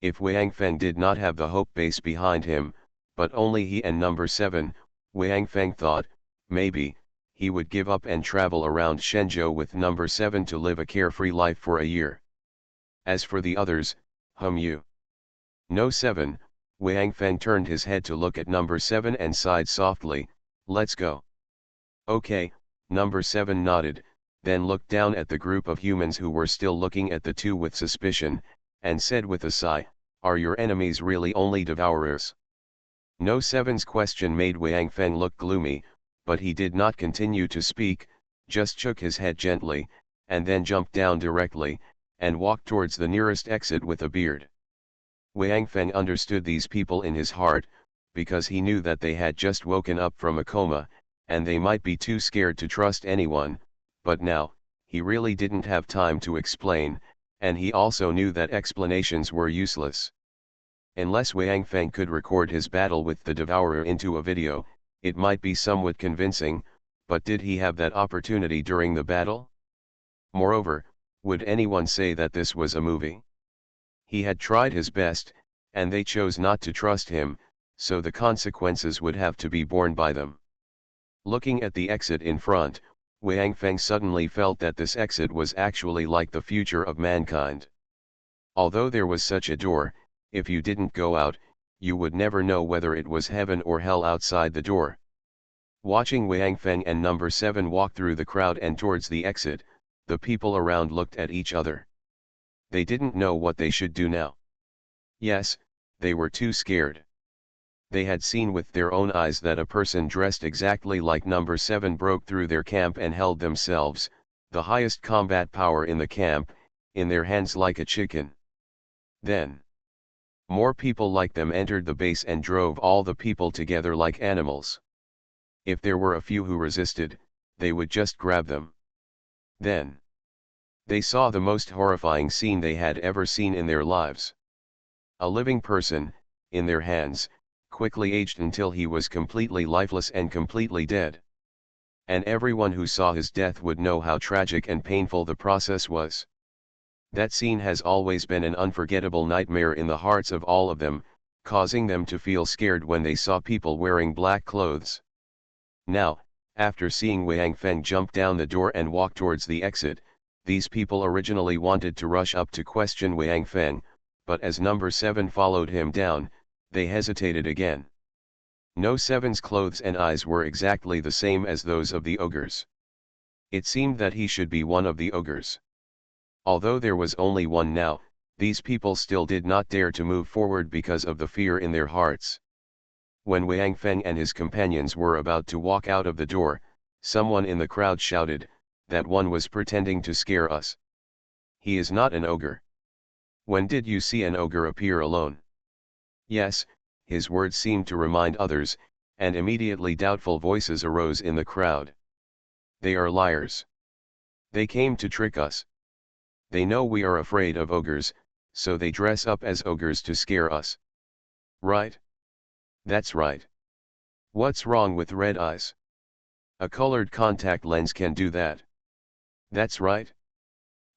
If Wang Feng did not have the hope base behind him, but only he and number 7, Wang Feng thought, maybe, he would give up and travel around Shenzhou with number 7 to live a carefree life for a year. As for the others, you know 7, Wang Feng turned his head to look at number 7 and sighed softly, let's go. Okay, number 7 nodded, then looked down at the group of humans who were still looking at the two with suspicion, and said with a sigh, are your enemies really only devourers? No 7's question made Wang Feng look gloomy, but he did not continue to speak, just shook his head gently, and then jumped down directly, and walked towards the nearest exit with a beard. Wang Feng understood these people in his heart, because he knew that they had just woken up from a coma, and they might be too scared to trust anyone, but now, he really didn't have time to explain, and he also knew that explanations were useless. Unless Wang Feng could record his battle with the Devourer into a video, it might be somewhat convincing, but did he have that opportunity during the battle? Moreover, would anyone say that this was a movie? He had tried his best, and they chose not to trust him, so the consequences would have to be borne by them. Looking at the exit in front, Wang Feng suddenly felt that this exit was actually like the future of mankind. Although there was such a door, if you didn't go out, you would never know whether it was heaven or hell outside the door. Watching Wang Feng and number 7 walk through the crowd and towards the exit, the people around looked at each other. They didn't know what they should do now. Yes, they were too scared. They had seen with their own eyes that a person dressed exactly like number 7 broke through their camp and held themselves, the highest combat power in the camp, in their hands like a chicken. Then, more people like them entered the base and drove all the people together like animals. If there were a few who resisted, they would just grab them. Then, they saw the most horrifying scene they had ever seen in their lives. A living person, in their hands, quickly aged until he was completely lifeless and completely dead. And everyone who saw his death would know how tragic and painful the process was. That scene has always been an unforgettable nightmare in the hearts of all of them, causing them to feel scared when they saw people wearing black clothes. Now, after seeing Wang Feng jump down the door and walk towards the exit, These people originally wanted to rush up to question Wang Feng, but as number 7 followed him down, they hesitated again. No 7's clothes and eyes were exactly the same as those of the ogres. It seemed that he should be one of the ogres. Although there was only one now, these people still did not dare to move forward because of the fear in their hearts. When Wang Feng and his companions were about to walk out of the door, someone in the crowd shouted, "That one was pretending to scare us. He is not an ogre. When did you see an ogre appear alone?" Yes, his words seemed to remind others, and immediately doubtful voices arose in the crowd. They are liars. They came to trick us. They know we are afraid of ogres, so they dress up as ogres to scare us. Right? That's right. What's wrong with red eyes? A colored contact lens can do that. That's right.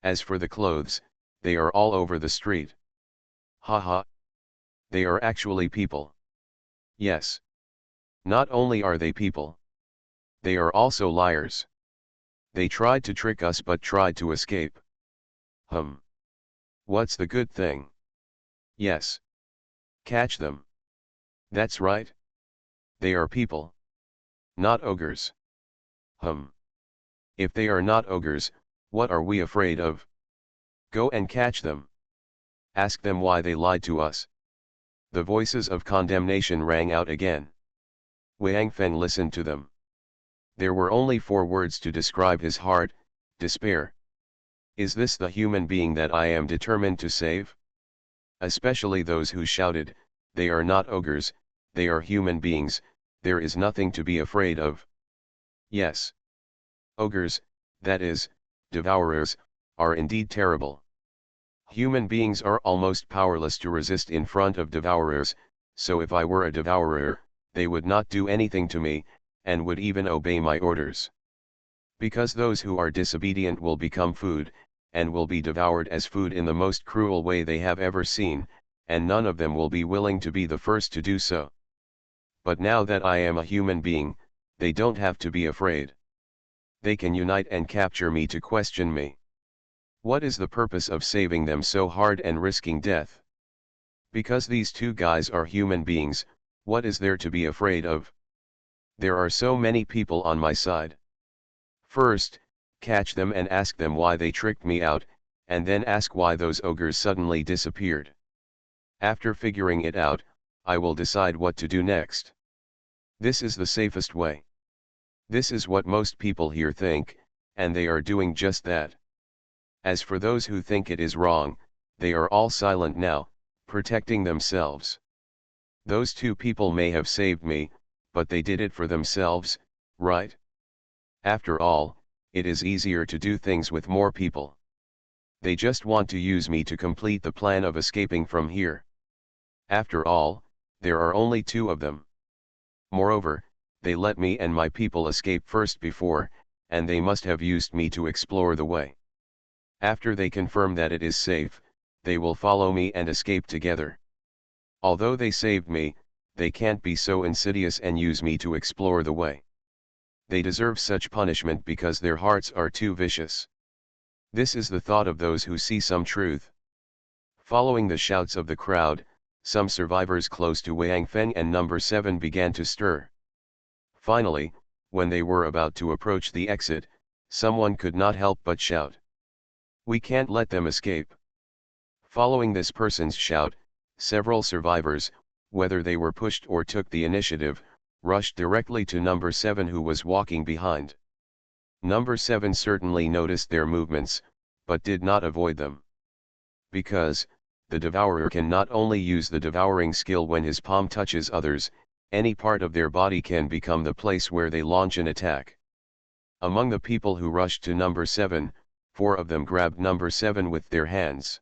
As for the clothes, they are all over the street. Haha. They are actually people. Yes. Not only are they people. They are also liars. They tried to trick us but tried to escape. What's the good thing? Yes. Catch them. That's right. They are people. Not ogres. If they are not ogres, what are we afraid of? Go and catch them. Ask them why they lied to us. The voices of condemnation rang out again. Wang Feng listened to them. There were only 4 words to describe his heart: despair. Is this the human being that I am determined to save? Especially those who shouted, "They are not ogres, they are human beings, there is nothing to be afraid of." Yes. Ogres, that is, devourers, are indeed terrible. Human beings are almost powerless to resist in front of devourers, so if I were a devourer, they would not do anything to me, and would even obey my orders. Because those who are disobedient will become food, and will be devoured as food in the most cruel way they have ever seen, and none of them will be willing to be the first to do so. But now that I am a human being, they don't have to be afraid. They can unite and capture me to question me. What is the purpose of saving them so hard and risking death? Because these 2 guys are human beings, what is there to be afraid of? There are so many people on my side. First, catch them and ask them why they tricked me out, and then ask why those ogres suddenly disappeared. After figuring it out, I will decide what to do next. This is the safest way. This is what most people here think, and they are doing just that. As for those who think it is wrong, they are all silent now, protecting themselves. Those 2 people may have saved me, but they did it for themselves, right? After all, it is easier to do things with more people. They just want to use me to complete the plan of escaping from here. After all, there are only 2 of them. Moreover, they let me and my people escape first before, and they must have used me to explore the way. After they confirm that it is safe, they will follow me and escape together. Although they saved me, they can't be so insidious and use me to explore the way. They deserve such punishment because their hearts are too vicious. This is the thought of those who see some truth. Following the shouts of the crowd, some survivors close to Wang Feng and number 7 began to stir. Finally, when they were about to approach the exit, someone could not help but shout, "We can't let them escape." Following this person's shout, several survivors, whether they were pushed or took the initiative, rushed directly to number 7 who was walking behind. Number 7 certainly noticed their movements, but did not avoid them. Because, the devourer can not only use the devouring skill when his palm touches others, any part of their body can become the place where they launch an attack. Among the people who rushed to number 7, 4 of them grabbed number 7 with their hands.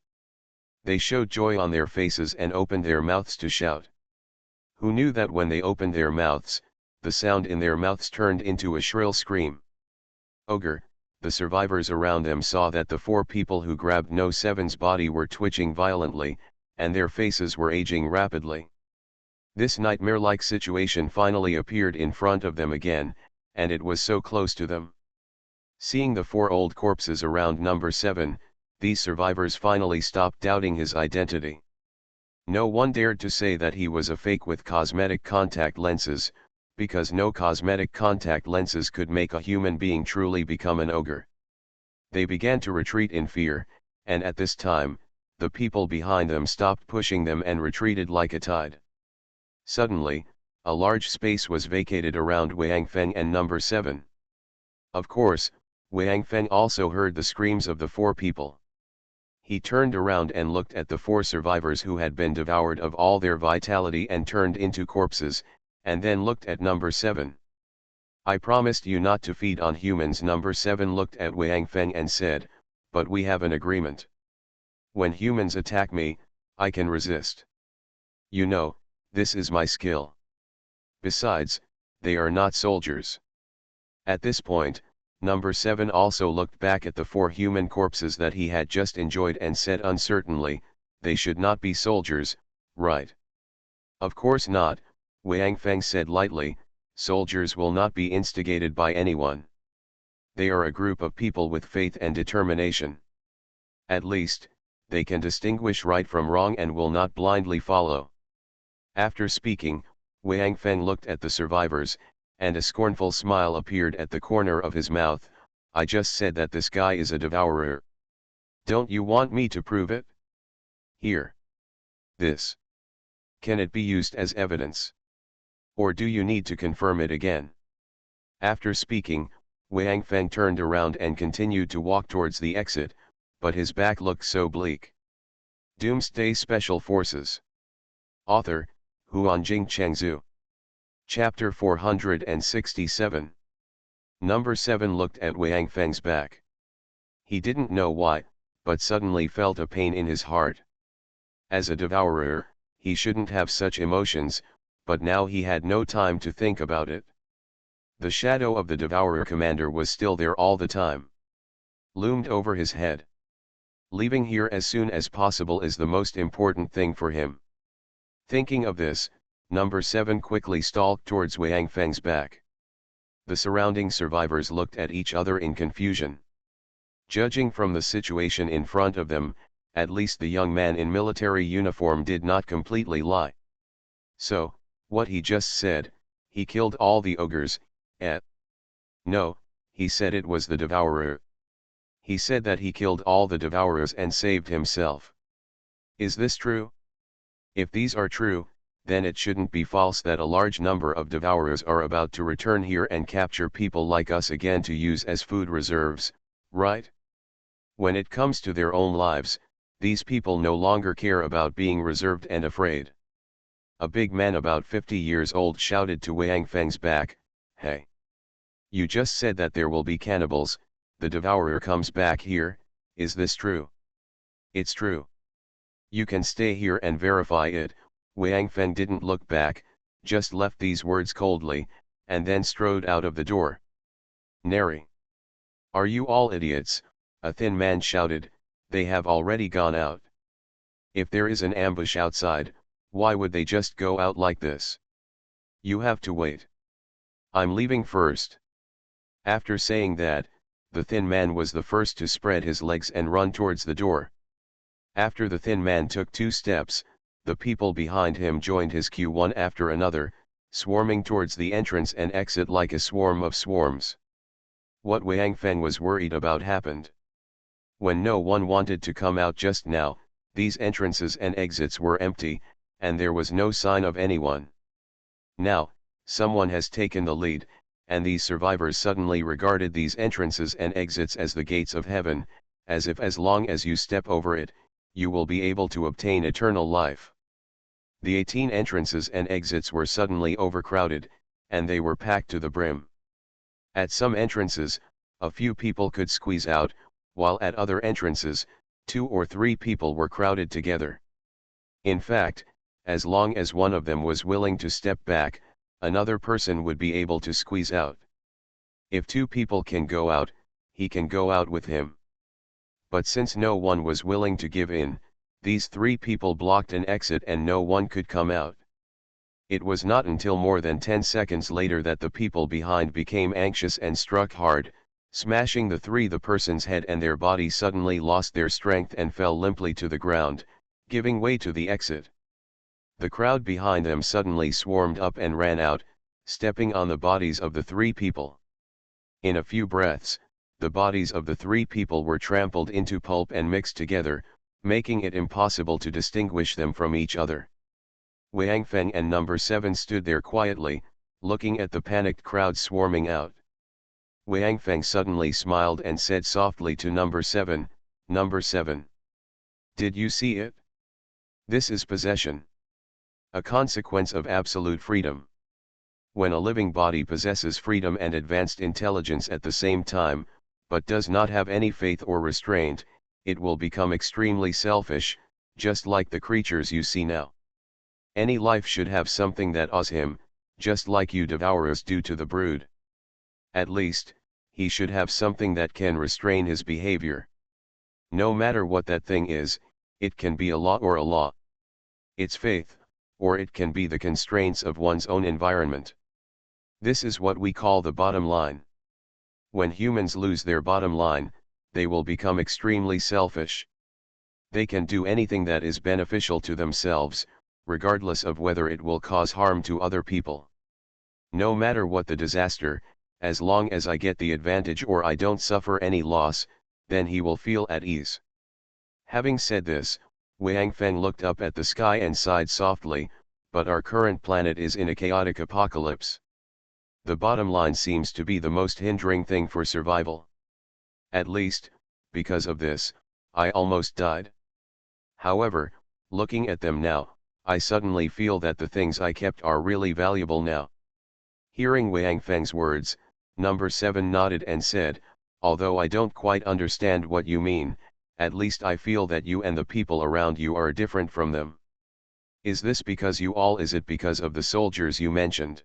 They showed joy on their faces and opened their mouths to shout. Who knew that when they opened their mouths, the sound in their mouths turned into a shrill scream? Ogre, the survivors around them saw that the 4 people who grabbed No 7's body were twitching violently, and their faces were aging rapidly. This nightmare-like situation finally appeared in front of them again, and it was so close to them. Seeing the 4 old corpses around number 7, these survivors finally stopped doubting his identity. No one dared to say that he was a fake with cosmetic contact lenses, because no cosmetic contact lenses could make a human being truly become an ogre. They began to retreat in fear, and at this time, the people behind them stopped pushing them and retreated like a tide. Suddenly, a large space was vacated around Wang Feng and number 7. Of course, Wang Feng also heard the screams of the 4 people. He turned around and looked at the 4 survivors who had been devoured of all their vitality and turned into corpses, and then looked at number 7. I promised you not to feed on humans. Number 7 looked at Wang Feng and said, but we have an agreement. When humans attack me, I can resist. You know, this is my skill. Besides, they are not soldiers. At this point, number 7 also looked back at the 4 human corpses that he had just enjoyed and said uncertainly, they should not be soldiers, right? Of course not, Wang Feng said lightly, soldiers will not be instigated by anyone. They are a group of people with faith and determination. At least, they can distinguish right from wrong and will not blindly follow. After speaking, Wang Feng looked at the survivors, and a scornful smile appeared at the corner of his mouth. I just said that this guy is a devourer. Don't you want me to prove it? Here. This. Can it be used as evidence? Or do you need to confirm it again? After speaking, Wang Feng turned around and continued to walk towards the exit, but his back looked so bleak. Doomsday Special Forces. Author, Huanjing Chengzhu. Chapter 467. Number 7 looked at Wang Feng's back. He didn't know why, but suddenly felt a pain in his heart. As a devourer, he shouldn't have such emotions, but now he had no time to think about it. The shadow of the devourer commander was still there all the time. Loomed over his head. Leaving here as soon as possible is the most important thing for him. Thinking of this, number 7 quickly stalked towards Wang Feng's back. The surrounding survivors looked at each other in confusion. Judging from the situation in front of them, at least the young man in military uniform did not completely lie. So, what he just said, he killed all the ogres, eh? No, he said it was the devourer. He said that he killed all the devourers and saved himself. Is this true? If these are true, then it shouldn't be false that a large number of devourers are about to return here and capture people like us again to use as food reserves, right? When it comes to their own lives, these people no longer care about being reserved and afraid. A big man about 50 years old shouted to Wang Feng's back, hey! You just said that there will be cannibals, the devourer comes back here, is this true? It's true. You can stay here and verify it. Wang Feng didn't look back, just left these words coldly, and then strode out of the door. Nary. Are you all idiots? A thin man shouted, they have already gone out. If there is an ambush outside, why would they just go out like this? You have to wait. I'm leaving first. After saying that, the thin man was the first to spread his legs and run towards the door. After the thin man took 2 steps, the people behind him joined his queue one after another, swarming towards the entrance and exit like a swarm of swarms. What Wang Feng was worried about happened. When no one wanted to come out just now, these entrances and exits were empty, and there was no sign of anyone. Now, someone has taken the lead, and these survivors suddenly regarded these entrances and exits as the gates of heaven, as if as long as you step over it, you will be able to obtain eternal life. The 18 entrances and exits were suddenly overcrowded, and they were packed to the brim. At some entrances, a few people could squeeze out, while at other entrances, 2 or 3 people were crowded together. In fact, as long as one of them was willing to step back, another person would be able to squeeze out. If 2 people can go out, he can go out with him. But since no one was willing to give in, these 3 people blocked an exit and no one could come out. It was not until more than 10 seconds later that the people behind became anxious and struck hard, Smashing the person's head and their body suddenly lost their strength and fell limply to the ground, giving way to the exit. The crowd behind them suddenly swarmed up and ran out, stepping on the bodies of the 3 people. In a few breaths, the bodies of the 3 people were trampled into pulp and mixed together, making it impossible to distinguish them from each other. Wang Feng and number 7 stood there quietly, looking at the panicked crowd swarming out. Wang Feng suddenly smiled and said softly to number 7, "Number 7. Did you see it? This is possession. A consequence of absolute freedom. When a living body possesses freedom and advanced intelligence at the same time, but does not have any faith or restraint, it will become extremely selfish, just like the creatures you see now. Any life should have something that awes him, just like you devourers do to the brood. At least, he should have something that can restrain his behavior. No matter what that thing is, it can be a law or a law. It's faith, or it can be the constraints of one's own environment. This is what we call the bottom line. When humans lose their bottom line, they will become extremely selfish. They can do anything that is beneficial to themselves, regardless of whether it will cause harm to other people. No matter what the disaster, as long as I get the advantage or I don't suffer any loss, then he will feel at ease." Having said this, Wang Feng looked up at the sky and sighed softly, "But our current planet is in a chaotic apocalypse. The bottom line seems to be the most hindering thing for survival. At least, because of this, I almost died. However, looking at them now, I suddenly feel that the things I kept are really valuable now." Hearing Wang Feng's words, number 7 nodded and said, "Although I don't quite understand what you mean, at least I feel that you and the people around you are different from them. Is this because is it because of the soldiers you mentioned?"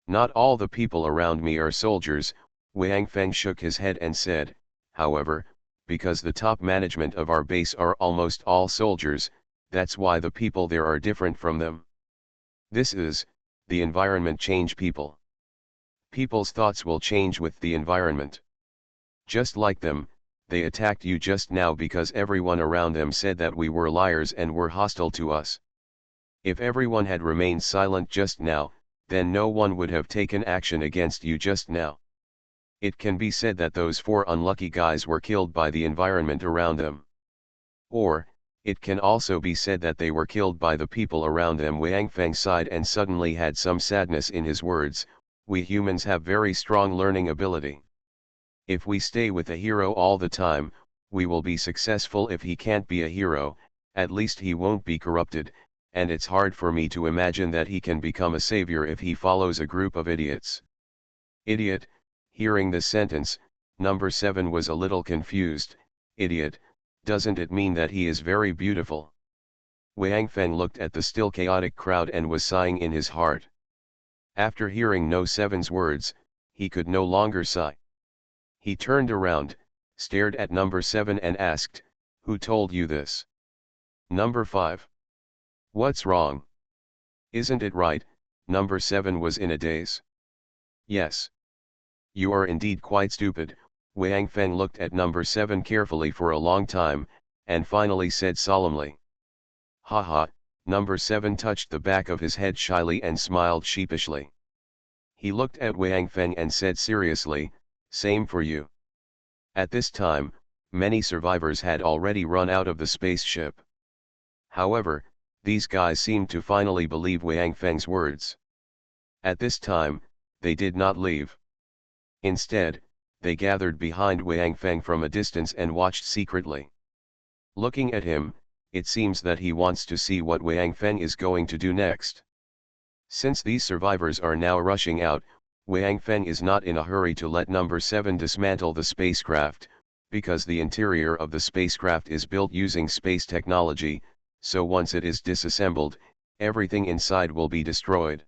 "Not all the people around me are soldiers," Wang Feng shook his head and said, "however, because the top management of our base are almost all soldiers, that's why the people there are different from them. The environment change people. People's thoughts will change with the environment. Just like them, they attacked you just now because everyone around them said that we were liars and were hostile to us. If everyone had remained silent just now, then no one would have taken action against you just now. It can be said that those 4 unlucky guys were killed by the environment around them. Or, it can also be said that they were killed by the people around them." Wang Feng sighed and suddenly had some sadness in his words. "We humans have very strong learning ability. If we stay with a hero all the time, we will be successful. If he can't be a hero, at least he won't be corrupted, and it's hard for me to imagine that he can become a savior if he follows a group of idiots." "Idiot?" Hearing this sentence, number 7 was a little confused. "Idiot, doesn't it mean that he is very beautiful?" Wang Feng looked at the still chaotic crowd and was sighing in his heart. After hearing No. 7's words, he could no longer sigh. He turned around, stared at number 7 and asked, "Who told you this?" "Number 5. What's wrong? Isn't it right?" Number 7 was in a daze. "Yes. You are indeed quite stupid." Wang Feng looked at number 7 carefully for a long time, and finally said solemnly. "Ha ha." Number 7 touched the back of his head shyly and smiled sheepishly. He looked at Wang Feng and said seriously, "Same for you." At this time, many survivors had already run out of the spaceship. However, these guys seemed to finally believe Wang Feng's words. At this time, they did not leave. Instead, they gathered behind Wang Feng from a distance and watched secretly. Looking at him, it seems that he wants to see what Wang Feng is going to do next. Since these survivors are now rushing out, Wang Feng is not in a hurry to let number 7 dismantle the spacecraft, because the interior of the spacecraft is built using space technology, so once it is disassembled, everything inside will be destroyed.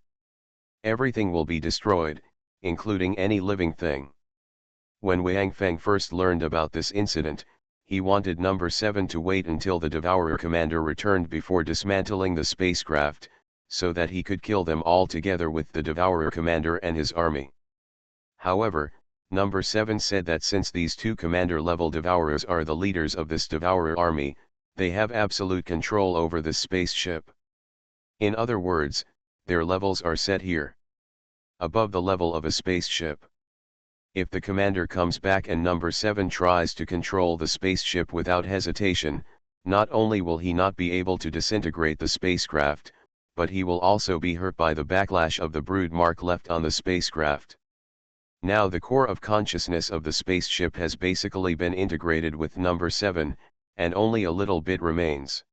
Everything will be destroyed, including any living thing. When Wang Feng first learned about this incident, he wanted number 7 to wait until the Devourer commander returned before dismantling the spacecraft, so that he could kill them all together with the Devourer commander and his army. However, Number 7 said that since these two commander-level devourers are the leaders of this devourer army, they have absolute control over this spaceship. In other words, their levels are set here, above the level of a spaceship. If the commander comes back and number 7 tries to control the spaceship without hesitation, not only will he not be able to disintegrate the spacecraft, but he will also be hurt by the backlash of the brood mark left on the spacecraft. Now the core of consciousness of the spaceship has basically been integrated with number 7, and only a little bit remains.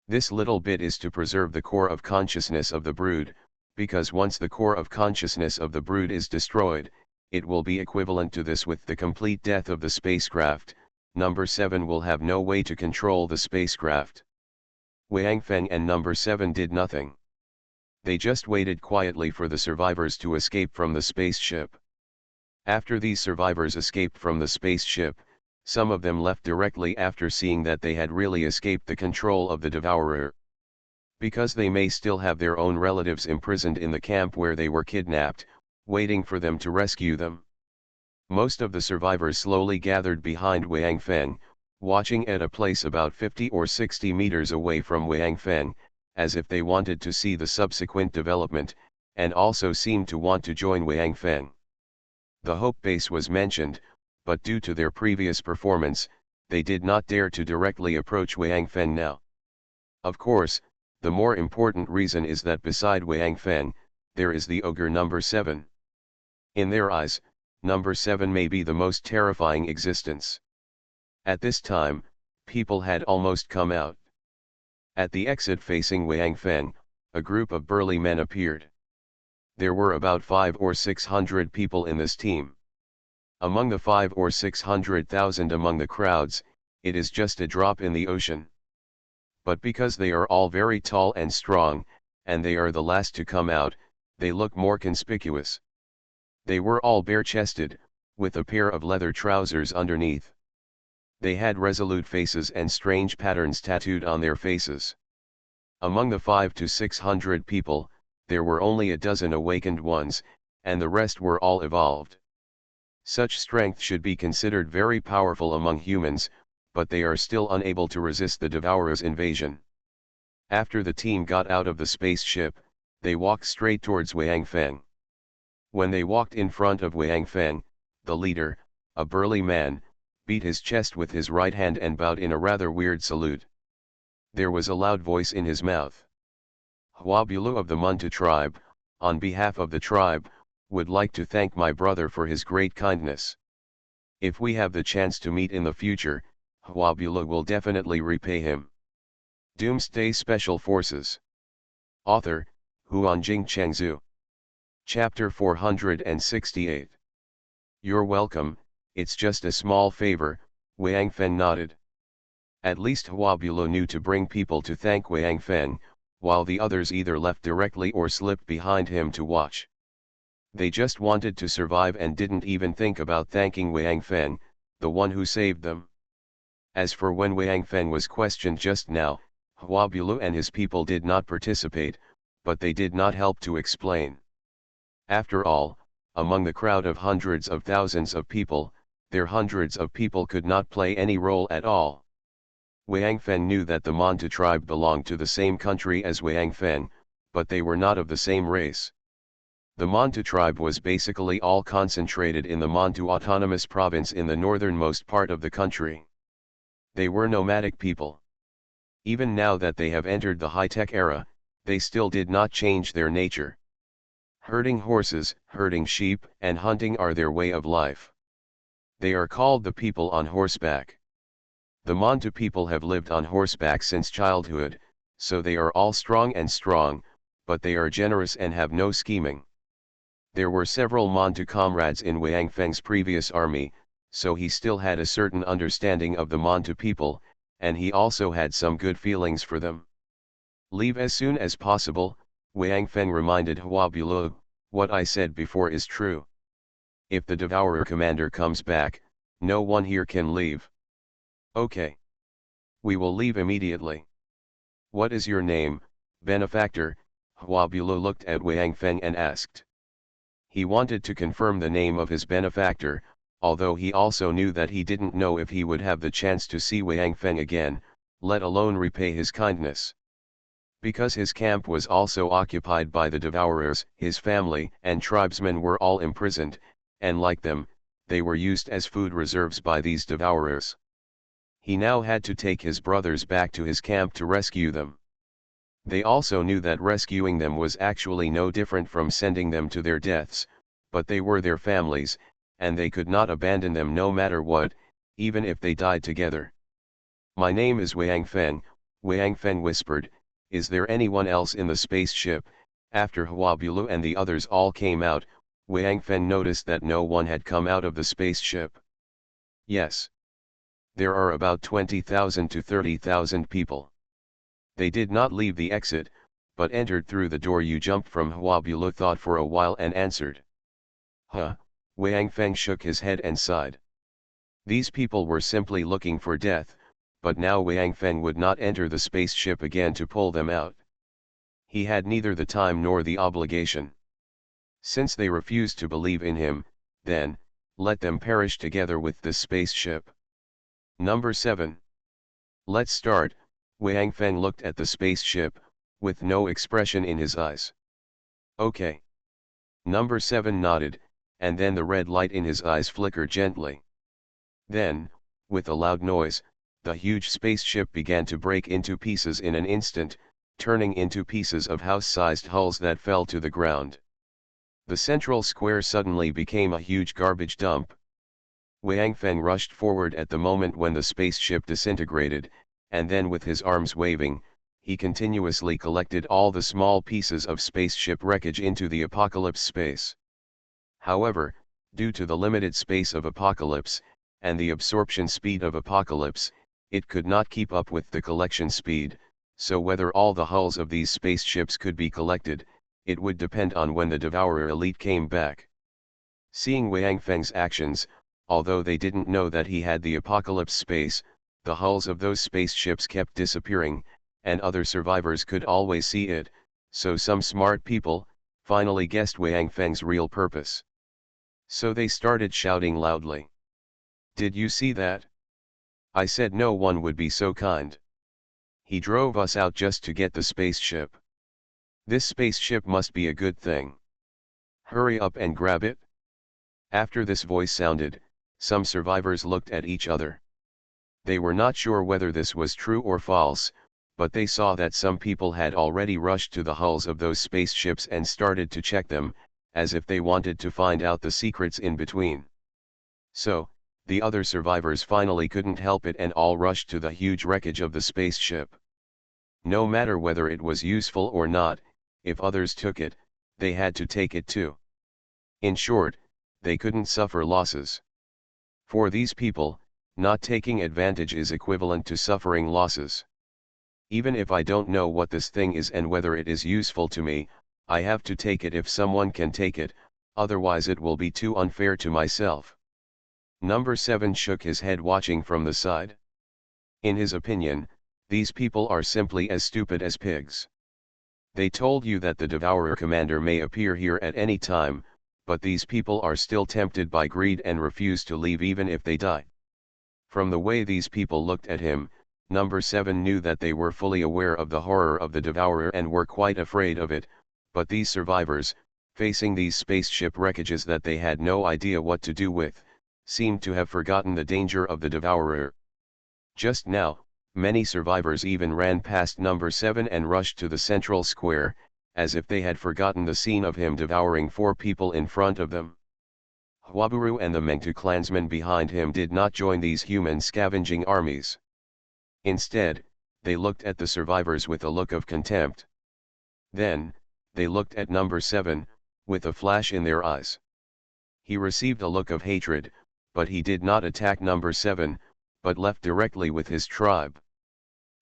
This little bit is to preserve the core of consciousness of the brood, because once the core of consciousness of the brood is destroyed, it will be equivalent to this with the complete death of the spacecraft. Number 7 will have no way to control the spacecraft. Wang Feng and number 7 did nothing. They just waited quietly for the survivors to escape from the spaceship. After these survivors escaped from the spaceship, some of them left directly after seeing that they had really escaped the control of the devourer. Because they may still have their own relatives imprisoned in the camp where they were kidnapped, waiting for them to rescue them. Most of the survivors slowly gathered behind Wang Feng, watching at a place about 50 or 60 meters away from Wang Feng, as if they wanted to see the subsequent development, and also seemed to want to join Wang Feng. The Hope Base was mentioned, but due to their previous performance, they did not dare to directly approach Wang Feng now. Of course, the more important reason is that beside Wang Feng, there is the ogre number 7. In their eyes, number 7 may be the most terrifying existence. At this time, people had almost come out. At the exit facing Wang Feng, a group of burly men appeared. There were about 500 or 600 people in this team. Among the 500,000 or 600,000 among the crowds, it is just a drop in the ocean. But because they are all very tall and strong, and they are the last to come out, they look more conspicuous. They were all bare-chested, with a pair of leather trousers underneath. They had resolute faces and strange patterns tattooed on their faces. Among the 500 to 600 people, there were only a dozen awakened ones, and the rest were all evolved. Such strength should be considered very powerful among humans, but they are still unable to resist the devourer's invasion. After the team got out of the spaceship, they walked straight towards Wang Feng. When they walked in front of Wang Feng, the leader, a burly man, beat his chest with his right hand and bowed in a rather weird salute. There was a loud voice in his mouth. Huabulu of the Muntu tribe, on behalf of the tribe, would like to thank my brother for his great kindness. If we have the chance to meet in the future, Huabulu will definitely repay him. Doomsday Special Forces. Author, Huanjing Chengzhu. Chapter 468. You're welcome, it's just a small favor, Wang Feng nodded. At least Huabulu knew to bring people to thank Wang Feng, while the others either left directly or slipped behind him to watch. They just wanted to survive and didn't even think about thanking Wang Feng, the one who saved them. As for when Wang Feng was questioned just now, Huabulu and his people did not participate, but they did not help to explain. After all, among the crowd of hundreds of thousands of people, their hundreds of people could not play any role at all. Wang Feng knew that the Mantu tribe belonged to the same country as Wang Feng, but they were not of the same race. The Mantu tribe was basically all concentrated in the Mantu Autonomous Province in the northernmost part of the country. They were nomadic people. Even now that they have entered the high-tech era, they still did not change their nature. Herding horses, herding sheep, and hunting are their way of life. They are called the people on horseback. The Mantu people have lived on horseback since childhood, so they are all strong, but they are generous and have no scheming. There were several Mantu comrades in Wang Feng's previous army, so he still had a certain understanding of the Mantu people, and he also had some good feelings for them. Leave as soon as possible, Wang Feng reminded Huabulu. What I said before is true. If the Devourer commander comes back, no one here can leave. Okay. We will leave immediately. What is your name, benefactor? Huabulu looked at Wang Feng and asked. He wanted to confirm the name of his benefactor, although he also knew that he didn't know if he would have the chance to see Wang Feng again, let alone repay his kindness. Because his camp was also occupied by the Devourers, his family and tribesmen were all imprisoned, and like them, they were used as food reserves by these Devourers. He now had to take his brothers back to his camp to rescue them. They also knew that rescuing them was actually no different from sending them to their deaths, but they were their families, and they could not abandon them no matter what, even if they died together. "My name is Wang Feng," Wang Feng whispered. "Is there anyone else in the spaceship?" After Huabulu and the others all came out, Wang Feng noticed that no one had come out of the spaceship. "Yes. There are about 20,000 to 30,000 people. They did not leave the exit, but entered through the door you jumped from." Huabulu thought for a while and answered. "Huh," Wang Feng shook his head and sighed. These people were simply looking for death, but now Wang Feng would not enter the spaceship again to pull them out. He had neither the time nor the obligation. Since they refused to believe in him, then, let them perish together with this spaceship. Number 7. Let's start. Wang Feng looked at the spaceship, with no expression in his eyes. "Okay." Number 7 nodded, and then the red light in his eyes flickered gently. Then, with a loud noise, the huge spaceship began to break into pieces in an instant, turning into pieces of house-sized hulls that fell to the ground. The central square suddenly became a huge garbage dump. Wang Feng rushed forward at the moment when the spaceship disintegrated, and then with his arms waving, he continuously collected all the small pieces of spaceship wreckage into the apocalypse space. However, due to the limited space of apocalypse, and the absorption speed of apocalypse, it could not keep up with the collection speed, so whether all the hulls of these spaceships could be collected, it would depend on when the Devourer elite came back. Seeing Wang Feng's actions, although they didn't know that he had the apocalypse space, the hulls of those spaceships kept disappearing, and other survivors could always see it, so some smart people finally guessed Wang Feng's real purpose. So they started shouting loudly. "Did you see that? I said no one would be so kind. He drove us out just to get the spaceship. This spaceship must be a good thing. Hurry up and grab it." After this voice sounded, some survivors looked at each other. They were not sure whether this was true or false, but they saw that some people had already rushed to the hulls of those spaceships and started to check them, as if they wanted to find out the secrets in between. So, the other survivors finally couldn't help it and all rushed to the huge wreckage of the spaceship. No matter whether it was useful or not, if others took it, they had to take it too. In short, they couldn't suffer losses. For these people, not taking advantage is equivalent to suffering losses. Even if I don't know what this thing is and whether it is useful to me, I have to take it if someone can take it, otherwise it will be too unfair to myself. Number 7 shook his head watching from the side. In his opinion, these people are simply as stupid as pigs. They told you that the Devourer commander may appear here at any time, but these people are still tempted by greed and refuse to leave even if they die. From the way these people looked at him, Number 7 knew that they were fully aware of the horror of the Devourer and were quite afraid of it, but these survivors, facing these spaceship wreckages that they had no idea what to do with, seemed to have forgotten the danger of the Devourer. Just now, many survivors even ran past Number 7 and rushed to the central square, as if they had forgotten the scene of him devouring 4 people in front of them. Huaburu and the Mengtu clansmen behind him did not join these human scavenging armies. Instead, they looked at the survivors with a look of contempt. Then, they looked at Number 7, with a flash in their eyes. He received a look of hatred, but he did not attack Number 7, but left directly with his tribe.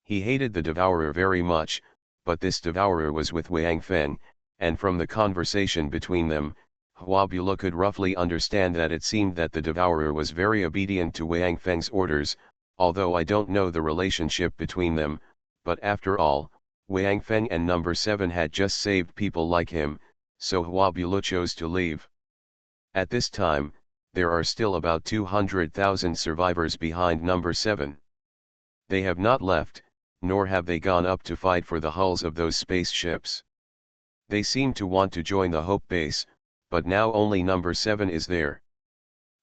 He hated the Devourer very much, but this Devourer was with Wang Feng, and from the conversation between them, Huabula could roughly understand that it seemed that the Devourer was very obedient to Wang Feng's orders, although I don't know the relationship between them, but after all, Wang Feng and Number 7 had just saved people like him, so Huabula chose to leave. At this time, there are still about 200,000 survivors behind number 7. They have not left, nor have they gone up to fight for the hulls of those spaceships. They seem to want to join the Hope Base, but now only number 7 is there.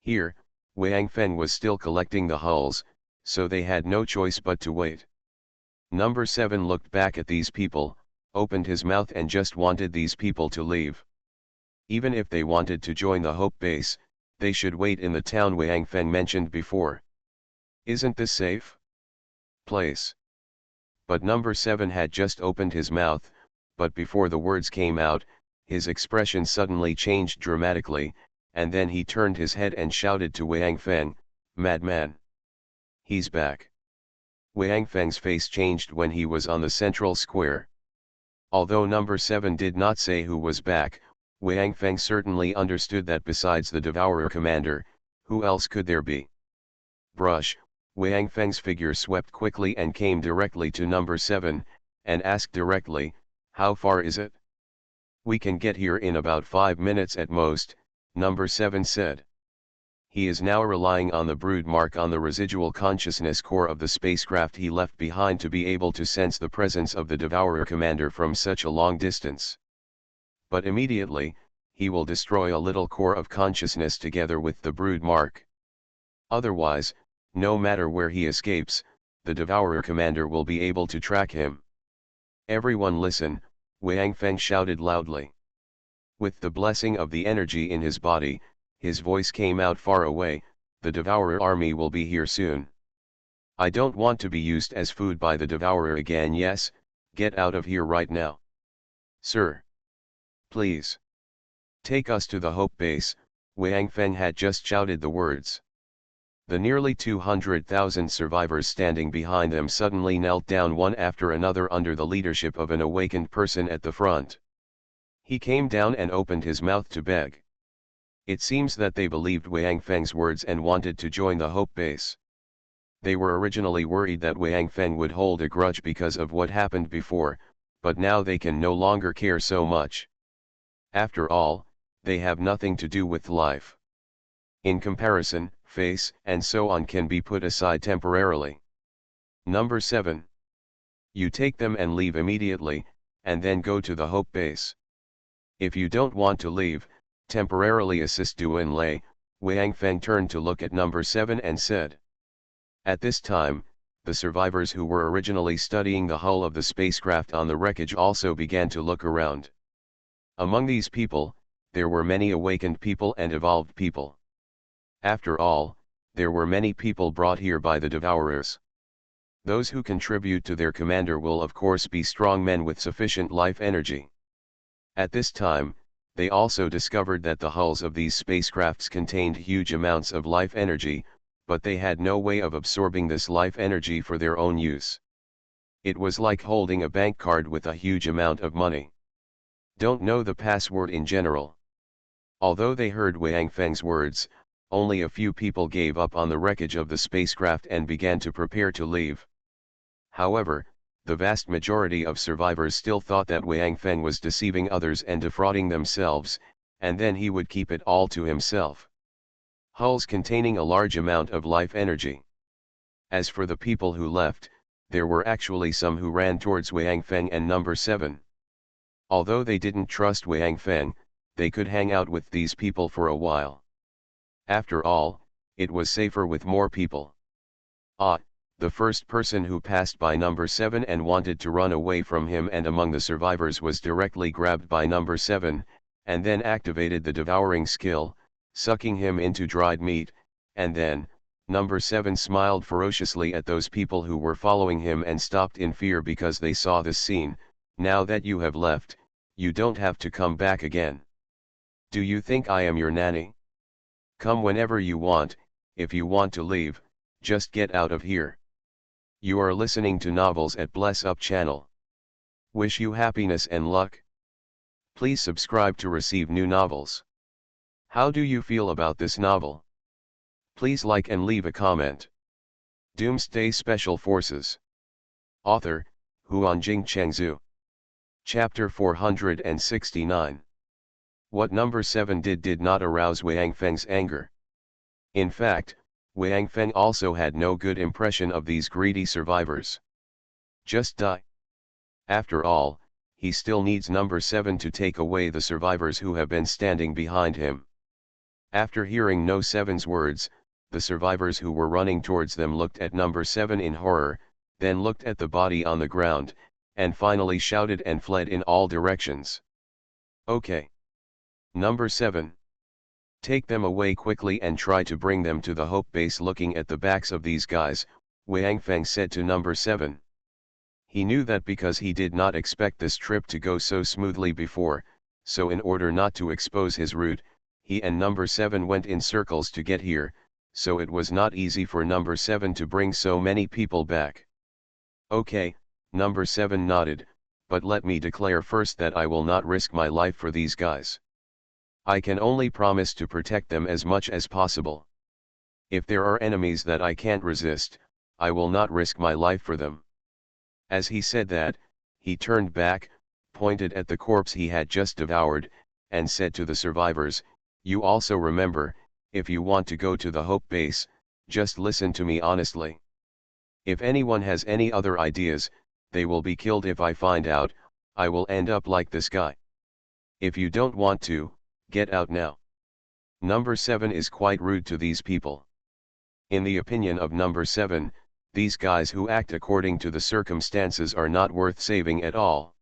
Here, Wang Feng was still collecting the hulls, so they had no choice but to wait. Number 7 looked back at these people, opened his mouth and just wanted these people to leave. Even if they wanted to join the Hope Base, they should wait in the town Wang Feng mentioned before. Isn't this safe place? But number 7 had just opened his mouth, but before the words came out, his expression suddenly changed dramatically, and then he turned his head and shouted to Wang Feng, "Madman! He's back!" Wang Feng's face changed when he was on the central square. Although number 7 did not say who was back, Wang Feng certainly understood that besides the Devourer commander, who else could there be? Brush, Wang Feng's figure swept quickly and came directly to number 7, and asked directly, "How far is it?" "We can get here in about 5 minutes at most," number 7 said. He is now relying on the brood mark on the residual consciousness core of the spacecraft he left behind to be able to sense the presence of the Devourer commander from such a long distance. But immediately, he will destroy a little core of consciousness together with the brood mark. Otherwise, no matter where he escapes, the Devourer commander will be able to track him. "Everyone listen," Wang Feng shouted loudly. With the blessing of the energy in his body, his voice came out far away, "The Devourer army will be here soon. I don't want to be used as food by the Devourer again. Yes, get out of here right now. Sir. Please. Take us to the Hope Base," Wang Feng had just shouted the words. The nearly 200,000 survivors standing behind them suddenly knelt down one after another under the leadership of an awakened person at the front. He came down and opened his mouth to beg. It seems that they believed Wang Feng's words and wanted to join the Hope Base. They were originally worried that Wang Feng would hold a grudge because of what happened before, but now they can no longer care so much. After all, they have nothing to do with life. In comparison, face and so on can be put aside temporarily. Number 7. You take them and leave immediately, and then go to the Hope Base. If you don't want to leave, temporarily assist Duan Lei. Wang Feng turned to look at number 7 and said. At this time, the survivors who were originally studying the hull of the spacecraft on the wreckage also began to look around. Among these people, there were many awakened people and evolved people. After all, there were many people brought here by the Devourers. Those who contribute to their commander will of course be strong men with sufficient life energy. At this time, they also discovered that the hulls of these spacecrafts contained huge amounts of life energy, but they had no way of absorbing this life energy for their own use. It was like holding a bank card with a huge amount of money. Don't know the password in general. Although they heard Wang Feng's words, only a few people gave up on the wreckage of the spacecraft and began to prepare to leave. However, the vast majority of survivors still thought that Wang Feng was deceiving others and defrauding themselves, and then he would keep it all to himself. Hulls containing a large amount of life energy. As for the people who left, there were actually some who ran towards Wang Feng and number 7. Although they didn't trust Wang Feng, they could hang out with these people for a while. After all, it was safer with more people. The first person who passed by number 7 and wanted to run away from him and among the survivors was directly grabbed by number 7, and then activated the devouring skill, sucking him into dried meat, and then, number 7 smiled ferociously at those people who were following him and stopped in fear because they saw this scene. Now that you have left, you don't have to come back again. Do you think I am your nanny? Come whenever you want. If you want to leave, just get out of here. You are listening to Novels at Bless Up channel. Wish you happiness and luck. Please subscribe to receive new novels. How do you feel about this novel? Please like and leave a comment. Doomsday Special Forces. Author, Huanjing Chengzhu. Chapter 469. What number 7 did not arouse Wang Feng's anger. In fact, Wang Feng also had no good impression of these greedy survivors. Just die. After all, he still needs number 7 to take away the survivors who have been standing behind him. After hearing No 7's words, the survivors who were running towards them looked at number 7 in horror, then looked at the body on the ground, and finally shouted and fled in all directions. Okay. Number 7. Take them away quickly and try to bring them to the Hope base. Looking at the backs of these guys, Wang Feng said to number 7. He knew that because he did not expect this trip to go so smoothly before, so in order not to expose his route, he and number 7 went in circles to get here, so it was not easy for number 7 to bring so many people back. Okay, number 7 nodded, but let me declare first that I will not risk my life for these guys. I can only promise to protect them as much as possible. If there are enemies that I can't resist, I will not risk my life for them. As he said that, he turned back, pointed at the corpse he had just devoured, and said to the survivors, "You also remember, if you want to go to the Hope base, just listen to me honestly. If anyone has any other ideas, they will be killed. If I find out, I will end up like this guy. If you don't want to, get out now." Number 7 is quite rude to these people. In the opinion of number 7, these guys who act according to the circumstances are not worth saving at all.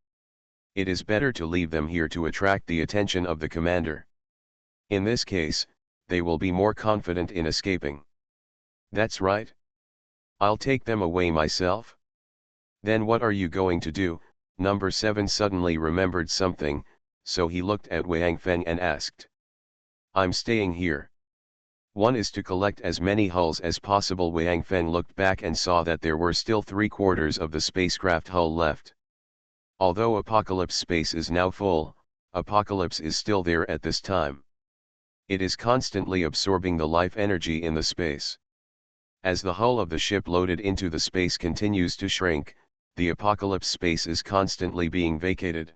It is better to leave them here to attract the attention of the commander. In this case, they will be more confident in escaping. That's right. I'll take them away myself. Then what are you going to do? Number 7 suddenly remembered something, so he looked at Wang Feng and asked. I'm staying here. One is to collect as many hulls as possible. Wang Feng looked back and saw that there were still 3/4 of the spacecraft hull left. Although Apocalypse space is now full, Apocalypse is still there at this time. It is constantly absorbing the life energy in the space. As the hull of the ship loaded into the space continues to shrink, the Apocalypse space is constantly being vacated.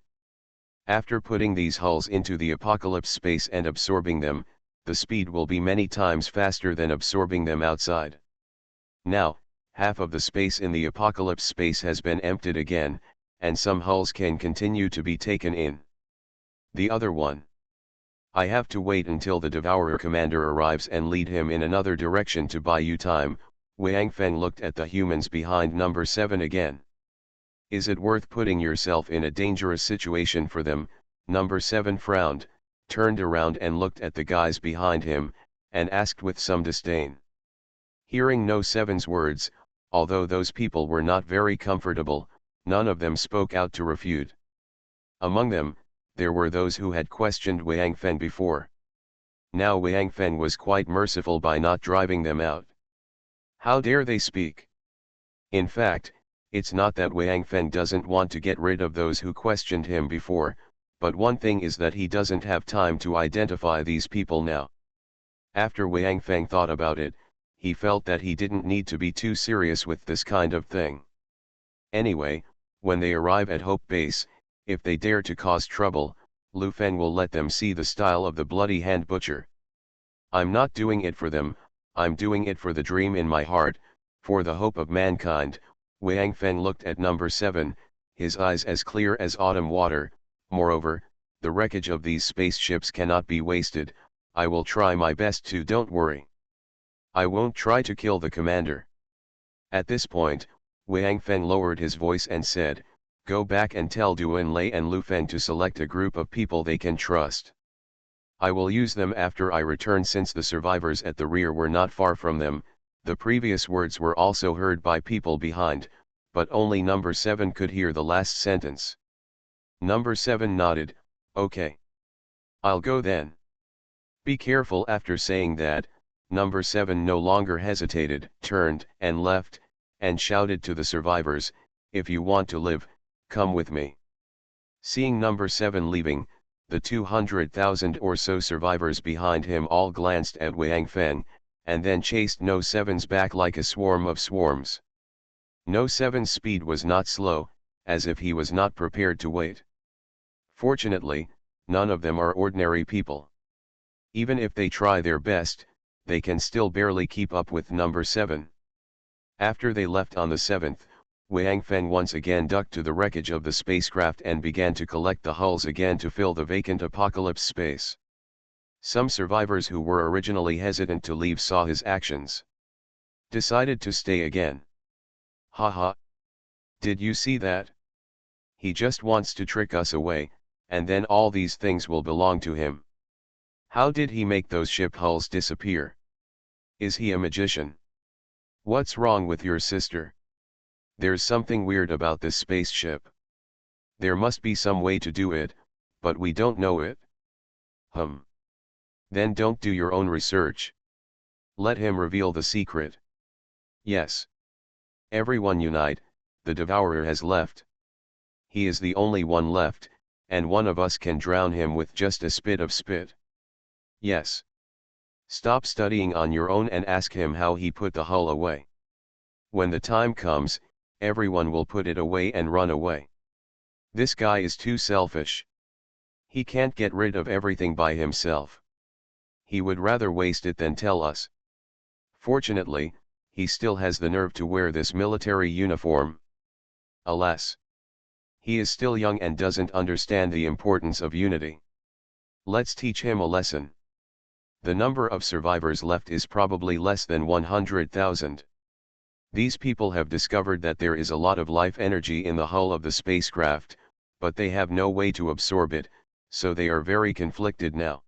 After putting these hulls into the Apocalypse space and absorbing them, the speed will be many times faster than absorbing them outside. Now, half of the space in the Apocalypse space has been emptied again, and some hulls can continue to be taken in. The other one. I have to wait until the Devourer commander arrives and lead him in another direction to buy you time. Wang Feng looked at the humans behind number 7 again. Is it worth putting yourself in a dangerous situation for them? Number 7 frowned, turned around and looked at the guys behind him, and asked with some disdain. Hearing No 7's words, although those people were not very comfortable, none of them spoke out to refute. Among them, there were those who had questioned Wang Feng before. Now Wang Feng was quite merciful by not driving them out. How dare they speak? In fact, it's not that Wang Feng doesn't want to get rid of those who questioned him before, but one thing is that he doesn't have time to identify these people now. After Wang Feng thought about it, he felt that he didn't need to be too serious with this kind of thing. Anyway, when they arrive at Hope Base, if they dare to cause trouble, Lu Feng will let them see the style of the bloody hand butcher. I'm not doing it for them, I'm doing it for the dream in my heart, for the hope of mankind. Wang Feng looked at number 7, his eyes as clear as autumn water. Moreover, the wreckage of these spaceships cannot be wasted. I will try my best to. Don't worry. I won't try to kill the commander. At this point, Wang Feng lowered his voice and said, go back and tell Duan Lei and Lu Feng to select a group of people they can trust. I will use them after I return. Since the survivors at the rear were not far from them, the previous words were also heard by people behind, but only number 7 could hear the last sentence. Number 7 nodded, okay. I'll go then. Be careful. After saying that, number 7 no longer hesitated, turned and left, and shouted to the survivors, if you want to live, come with me. Seeing number 7 leaving, the 200,000 or so survivors behind him all glanced at Wang Feng, and then chased No 7's back like a swarm of swarms. No 7's speed was not slow, as if he was not prepared to wait. Fortunately, None of them are ordinary people. Even if they try their best, they can still barely keep up with number 7. After they left on the 7th, Wang Feng once again ducked to the wreckage of the spacecraft and began to collect the hulls again to fill the vacant apocalypse space. Some survivors who were originally hesitant to leave saw his actions. Decided to stay again. Haha. Did you see that? He just wants to trick us away, and then all these things will belong to him. How did he make those ship hulls disappear? Is he a magician? What's wrong with your sister? There's something weird about this spaceship. There must be some way to do it, but we don't know it. Then don't do your own research. Let him reveal the secret. Yes. Everyone unite, the devourer has left. He is the only one left, and one of us can drown him with just a spit of spit. Yes. Stop studying on your own and ask him how he put the hull away. When the time comes, everyone will put it away and run away. This guy is too selfish. He can't get rid of everything by himself. He would rather waste it than tell us. Fortunately, he still has the nerve to wear this military uniform. Alas. He is still young and doesn't understand the importance of unity. Let's teach him a lesson. The number of survivors left is probably less than 100,000. These people have discovered that there is a lot of life energy in the hull of the spacecraft, but they have no way to absorb it, so they are very conflicted now.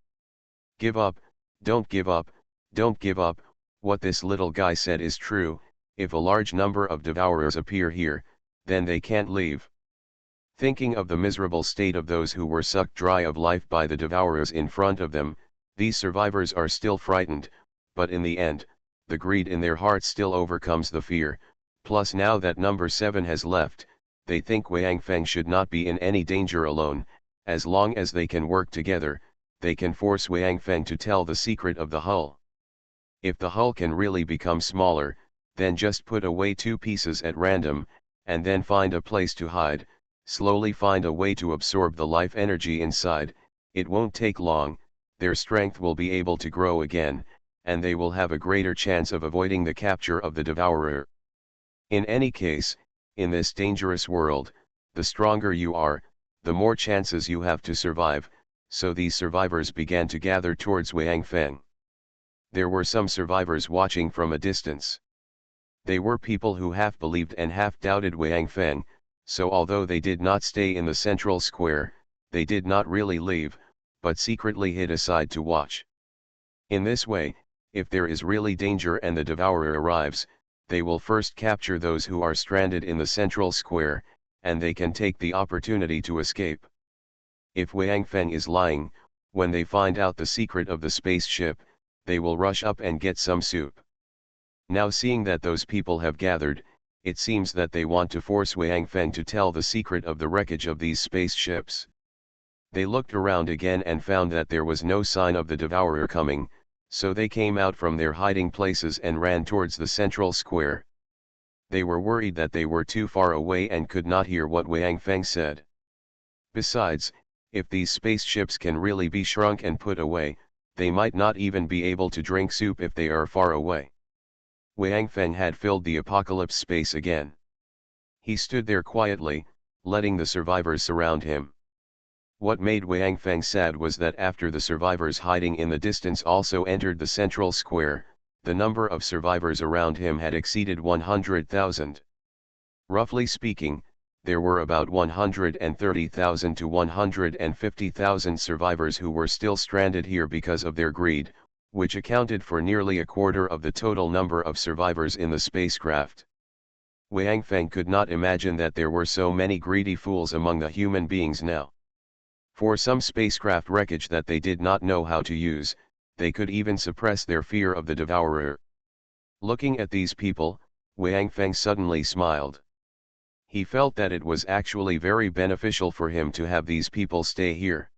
Give up, don't give up, don't give up. What this little guy said is true. If a large number of devourers appear here, then they can't leave. Thinking of the miserable state of those who were sucked dry of life by the devourers in front of them, these survivors are still frightened, but in the end, the greed in their hearts still overcomes the fear. Plus now that number 7 has left, they think Wang Feng should not be in any danger alone. As long as they can work together, they can force Wang Feng to tell the secret of the hull. If the hull can really become smaller, then just put away 2 pieces at random, and then find a place to hide, slowly find a way to absorb the life energy inside. It won't take long, their strength will be able to grow again, and they will have a greater chance of avoiding the capture of the devourer. In any case, in this dangerous world, the stronger you are, the more chances you have to survive, so these survivors began to gather towards Wang Feng. There were some survivors watching from a distance. They were people who half believed and half doubted Wang Feng, so although they did not stay in the central square, they did not really leave, but secretly hid aside to watch. In this way, if there is really danger and the devourer arrives, they will first capture those who are stranded in the central square, and they can take the opportunity to escape. If Wang Feng is lying, when they find out the secret of the spaceship, they will rush up and get some soup. Now seeing that those people have gathered, it seems that they want to force Wang Feng to tell the secret of the wreckage of these spaceships. They looked around again and found that there was no sign of the devourer coming, so they came out from their hiding places and ran towards the central square. They were worried that they were too far away and could not hear what Wang Feng said. Besides, if these spaceships can really be shrunk and put away, they might not even be able to drink soup if they are far away. Wang Feng had filled the apocalypse space again. He stood there quietly, letting the survivors surround him. What made Wang Feng sad was that after the survivors hiding in the distance also entered the central square, the number of survivors around him had exceeded 100,000. Roughly speaking, there were about 130,000 to 150,000 survivors who were still stranded here because of their greed, which accounted for nearly a quarter of the total number of survivors in the spacecraft. Wang Feng could not imagine that there were so many greedy fools among the human beings now. For some spacecraft wreckage that they did not know how to use, they could even suppress their fear of the devourer. Looking at these people, Wang Feng suddenly smiled. He felt that it was actually very beneficial for him to have these people stay here.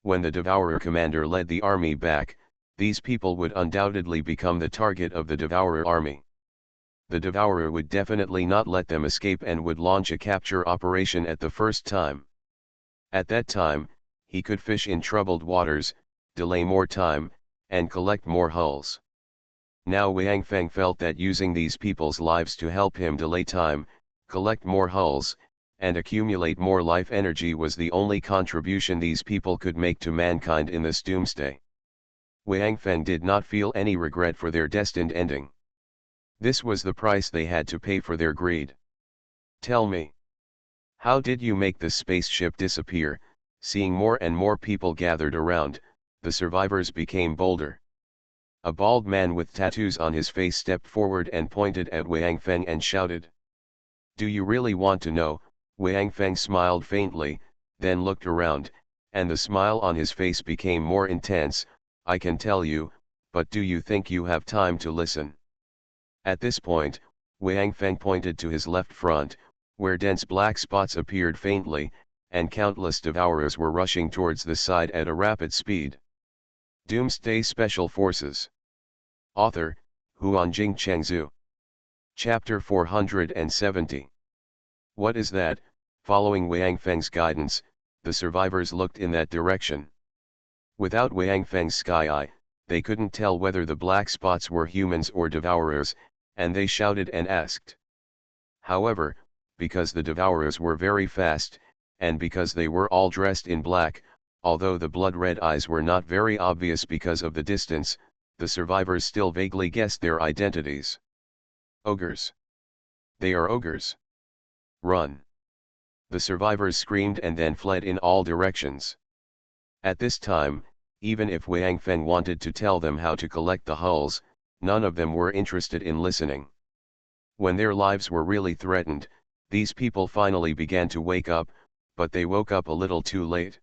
When the devourer commander led the army back, these people would undoubtedly become the target of the devourer army. The devourer would definitely not let them escape and would launch a capture operation at the first time. At that time, he could fish in troubled waters, delay more time, and collect more hulls. Now Wang Feng felt that using these people's lives to help him delay time, collect more hulls, and accumulate more life energy was the only contribution these people could make to mankind in this doomsday. Wang Feng did not feel any regret for their destined ending. This was the price they had to pay for their greed. Tell me, how did you make this spaceship disappear? Seeing more and more people gathered around, the survivors became bolder. A bald man with tattoos on his face stepped forward and pointed at Wang Feng and shouted. Do you really want to know? Wang Feng smiled faintly, then looked around, and the smile on his face became more intense. I can tell you, but do you think you have time to listen? At this point, Wang Feng pointed to his left front, where dense black spots appeared faintly, and countless devourers were rushing towards the side at a rapid speed. Doomsday Special Forces. Author, Huanjing Chengzhu. Chapter 470. What is that? Following Wang Feng's guidance, the survivors looked in that direction. Without Wang Feng's sky eye, they couldn't tell whether the black spots were humans or devourers, and they shouted and asked. However, because the devourers were very fast, and because they were all dressed in black, although the blood-red eyes were not very obvious because of the distance, the survivors still vaguely guessed their identities. Ogres. They are ogres. Run. The survivors screamed and then fled in all directions. At this time, even if Wang Feng wanted to tell them how to collect the hulls, none of them were interested in listening. When their lives were really threatened, these people finally began to wake up, but they woke up a little too late.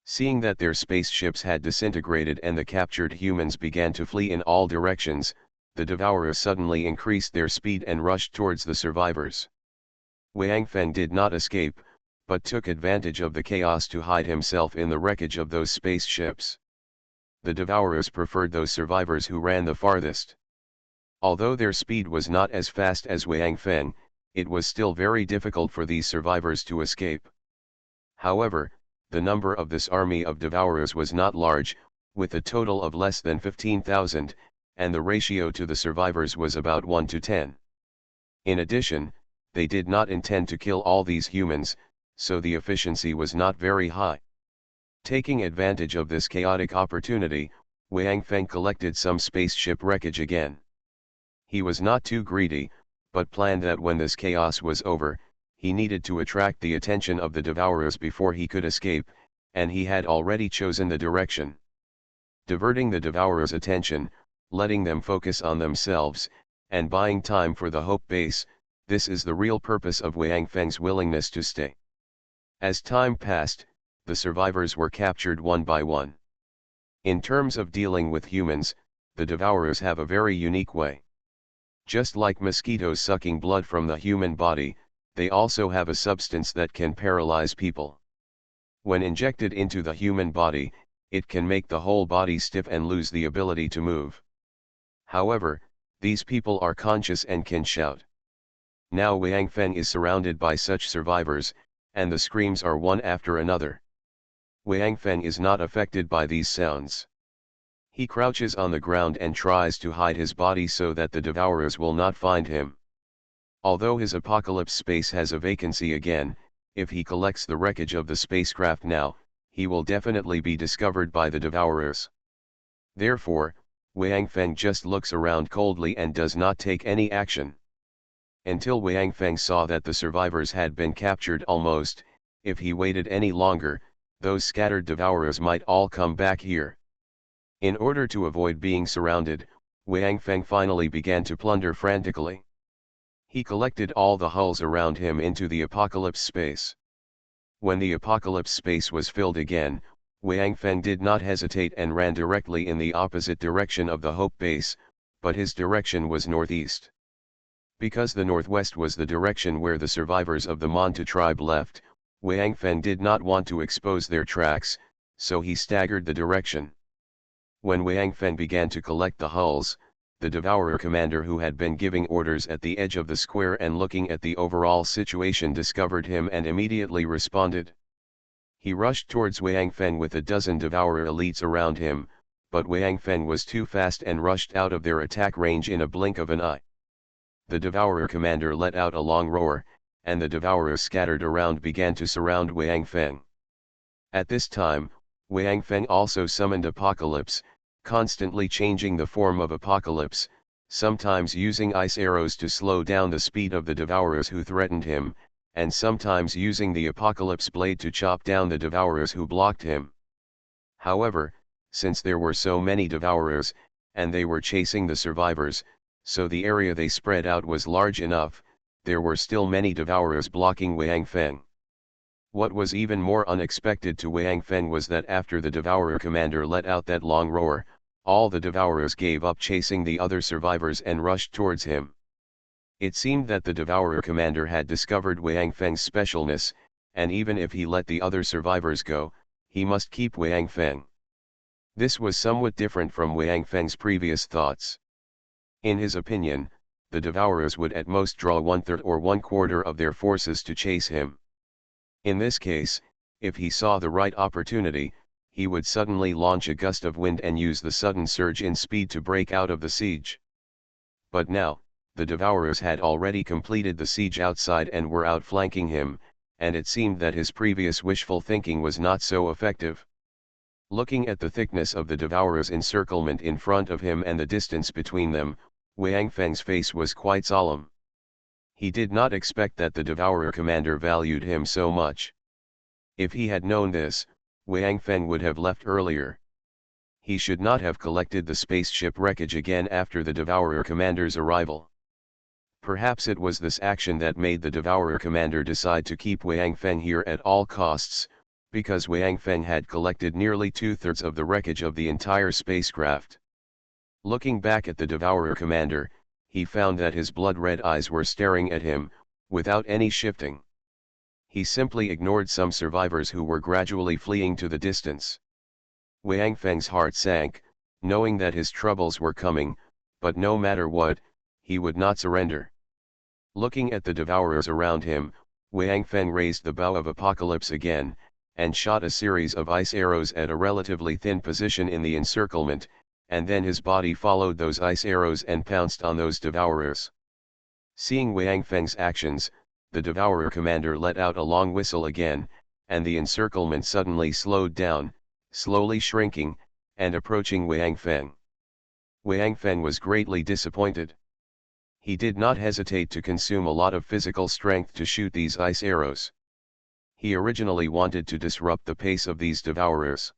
Seeing that their spaceships had disintegrated and the captured humans began to flee in all directions, the devourers suddenly increased their speed and rushed towards the survivors. Wang Feng did not escape, but took advantage of the chaos to hide himself in the wreckage of those spaceships. The devourers preferred those survivors who ran the farthest. Although their speed was not as fast as Wang Feng, it was still very difficult for these survivors to escape. However, the number of this army of devourers was not large, with a total of less than 15,000, and the ratio to the survivors was about 1 to 10. In addition, they did not intend to kill all these humans, so the efficiency was not very high. Taking advantage of this chaotic opportunity, Wang Feng collected some spaceship wreckage again. He was not too greedy, but planned that when this chaos was over, he needed to attract the attention of the devourers before he could escape, and he had already chosen the direction. Diverting the devourers' attention, letting them focus on themselves, and buying time for the Hope Base, this is the real purpose of Wang Feng's willingness to stay. As time passed, the survivors were captured one by one. In terms of dealing with humans, the devourers have a very unique way. Just like mosquitoes sucking blood from the human body, they also have a substance that can paralyze people. When injected into the human body, it can make the whole body stiff and lose the ability to move. However, these people are conscious and can shout. Now Wang Feng is surrounded by such survivors, and the screams are one after another. Wang Feng is not affected by these sounds. He crouches on the ground and tries to hide his body so that the devourers will not find him. Although his apocalypse space has a vacancy again, if he collects the wreckage of the spacecraft now, he will definitely be discovered by the devourers. Therefore, Wang Feng just looks around coldly and does not take any action. Until Wang Feng saw that the survivors had been captured almost. If he waited any longer, those scattered devourers might all come back here. In order to avoid being surrounded, Wang Feng finally began to plunder frantically. He collected all the hulls around him into the apocalypse space. When the apocalypse space was filled again, Wang Feng did not hesitate and ran directly in the opposite direction of the Hope Base, but his direction was northeast. Because the northwest was the direction where the survivors of the Manta tribe left, Wang Feng did not want to expose their tracks, so he staggered the direction. When Wang Feng began to collect the hulls, the Devourer commander who had been giving orders at the edge of the square and looking at the overall situation discovered him and immediately responded. He rushed towards Wang Feng with a dozen devourer elites around him, but Wang Feng was too fast and rushed out of their attack range in a blink of an eye. The devourer commander let out a long roar, and the devourers scattered around began to surround Wang Feng. At this time, Wang Feng also summoned Apocalypse, constantly changing the form of Apocalypse, sometimes using ice arrows to slow down the speed of the devourers who threatened him, and sometimes using the Apocalypse blade to chop down the devourers who blocked him. However, since there were so many devourers, and they were chasing the survivors, so the area they spread out was large enough, there were still many devourers blocking Wang Feng. What was even more unexpected to Wang Feng was that after the devourer commander let out that long roar, all the devourers gave up chasing the other survivors and rushed towards him. It seemed that the devourer commander had discovered Wang Feng's specialness, and even if he let the other survivors go, he must keep Wang Feng. This was somewhat different from Wang Feng's previous thoughts. In his opinion, the devourers would at most draw 1/3 or 1/4 of their forces to chase him. In this case, if he saw the right opportunity, he would suddenly launch a gust of wind and use the sudden surge in speed to break out of the siege. But now, the devourers had already completed the siege outside and were outflanking him, and it seemed that his previous wishful thinking was not so effective. Looking at the thickness of the devourers' encirclement in front of him and the distance between them, Wang Feng's face was quite solemn. He did not expect that the devourer commander valued him so much. If he had known this, Wang Feng would have left earlier. He should not have collected the spaceship wreckage again after the devourer commander's arrival. Perhaps it was this action that made the devourer commander decide to keep Wang Feng here at all costs, because Wang Feng had collected nearly 2/3 of the wreckage of the entire spacecraft. Looking back at the devourer commander, he found that his blood-red eyes were staring at him, without any shifting. He simply ignored some survivors who were gradually fleeing to the distance. Wang Feng's heart sank, knowing that his troubles were coming, but no matter what, he would not surrender. Looking at the devourers around him, Wang Feng raised the bow of Apocalypse again, and shot a series of ice arrows at a relatively thin position in the encirclement, and then his body followed those ice arrows and pounced on those devourers. Seeing Wang Feng's actions, the devourer commander let out a long whistle again, and the encirclement suddenly slowed down, slowly shrinking, and approaching Wang Feng. Wang Feng was greatly disappointed. He did not hesitate to consume a lot of physical strength to shoot these ice arrows. He originally wanted to disrupt the pace of these devourers.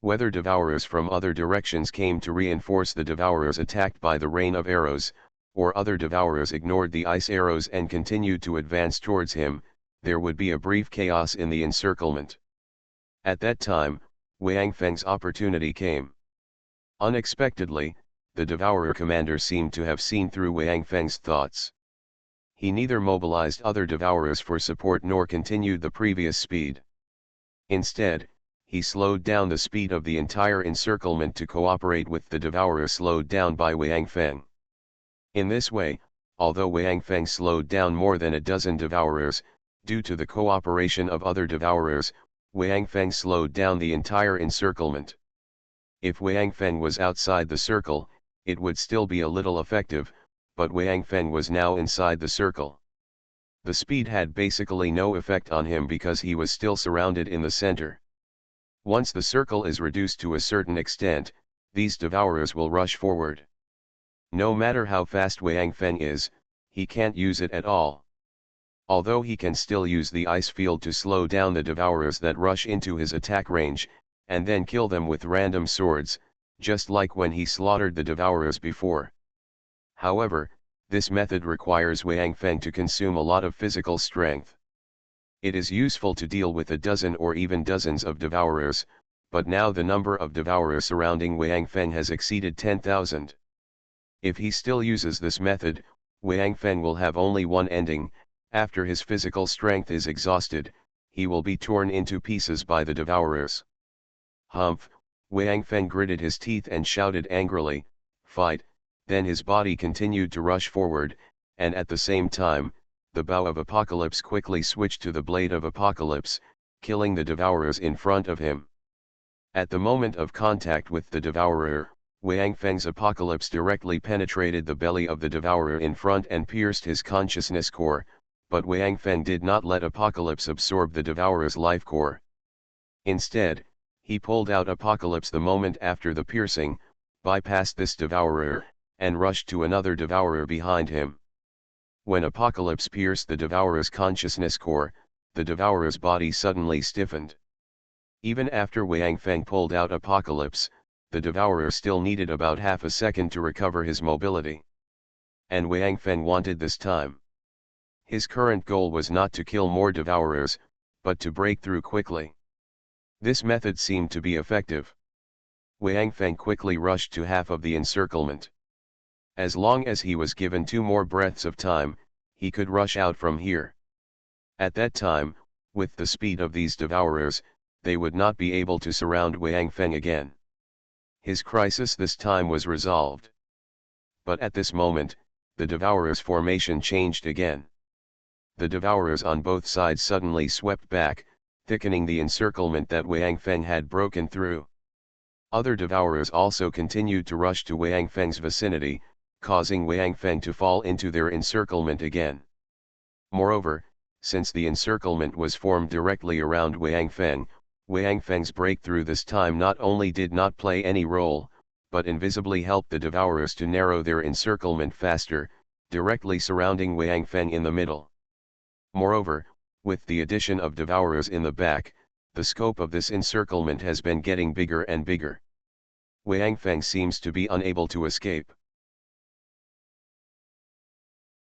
Whether devourers from other directions came to reinforce the devourers attacked by the rain of arrows, or other devourers ignored the ice arrows and continued to advance towards him, there would be a brief chaos in the encirclement. At that time, Wang Feng's opportunity came. Unexpectedly, the devourer commander seemed to have seen through Wang Feng's thoughts. He neither mobilized other devourers for support nor continued the previous speed. Instead, he slowed down the speed of the entire encirclement to cooperate with the devourer slowed down by Wang Feng. In this way, although Wang Feng slowed down more than a dozen devourers, due to the cooperation of other devourers, Wang Feng slowed down the entire encirclement. If Wang Feng was outside the circle, it would still be a little effective, but Wang Feng was now inside the circle. The speed had basically no effect on him because he was still surrounded in the center. Once the circle is reduced to a certain extent, these devourers will rush forward. No matter how fast Wang Feng is, he can't use it at all. Although he can still use the ice field to slow down the devourers that rush into his attack range, and then kill them with random swords, just like when he slaughtered the devourers before. However, this method requires Wang Feng to consume a lot of physical strength. It is useful to deal with a dozen or even dozens of devourers, but now the number of devourers surrounding Wang Feng has exceeded 10,000. If he still uses this method, Wang Feng will have only one ending. After his physical strength is exhausted, he will be torn into pieces by the devourers. Humph! Wang Feng gritted his teeth and shouted angrily, "Fight!" Then his body continued to rush forward, and at the same time, the bow of Apocalypse quickly switched to the blade of Apocalypse, killing the devourers in front of him. At the moment of contact with the devourer, Wang Feng's apocalypse directly penetrated the belly of the devourer in front and pierced his consciousness core, but Wang Feng did not let apocalypse absorb the devourer's life core. Instead, he pulled out apocalypse the moment after the piercing, bypassed this devourer, and rushed to another devourer behind him. When apocalypse pierced the devourer's consciousness core, the devourer's body suddenly stiffened. Even after Wang Feng pulled out apocalypse, the devourer still needed about half a second to recover his mobility. And Wang Feng wanted this time. His current goal was not to kill more devourers, but to break through quickly. This method seemed to be effective. Wang Feng quickly rushed to half of the encirclement. As long as he was given 2 more breaths of time, he could rush out from here. At that time, with the speed of these devourers, they would not be able to surround Wang Feng again. His crisis this time was resolved. But at this moment, the devourers' formation changed again. The devourers on both sides suddenly swept back, thickening the encirclement that Wang Feng had broken through. Other devourers also continued to rush to Wang Feng's vicinity, causing Wang Feng to fall into their encirclement again. Moreover, since the encirclement was formed directly around Wang Feng's breakthrough this time not only did not play any role, but invisibly helped the devourers to narrow their encirclement faster, directly surrounding Wang Feng in the middle. Moreover, with the addition of devourers in the back, the scope of this encirclement has been getting bigger and bigger. Wang Feng seems to be unable to escape.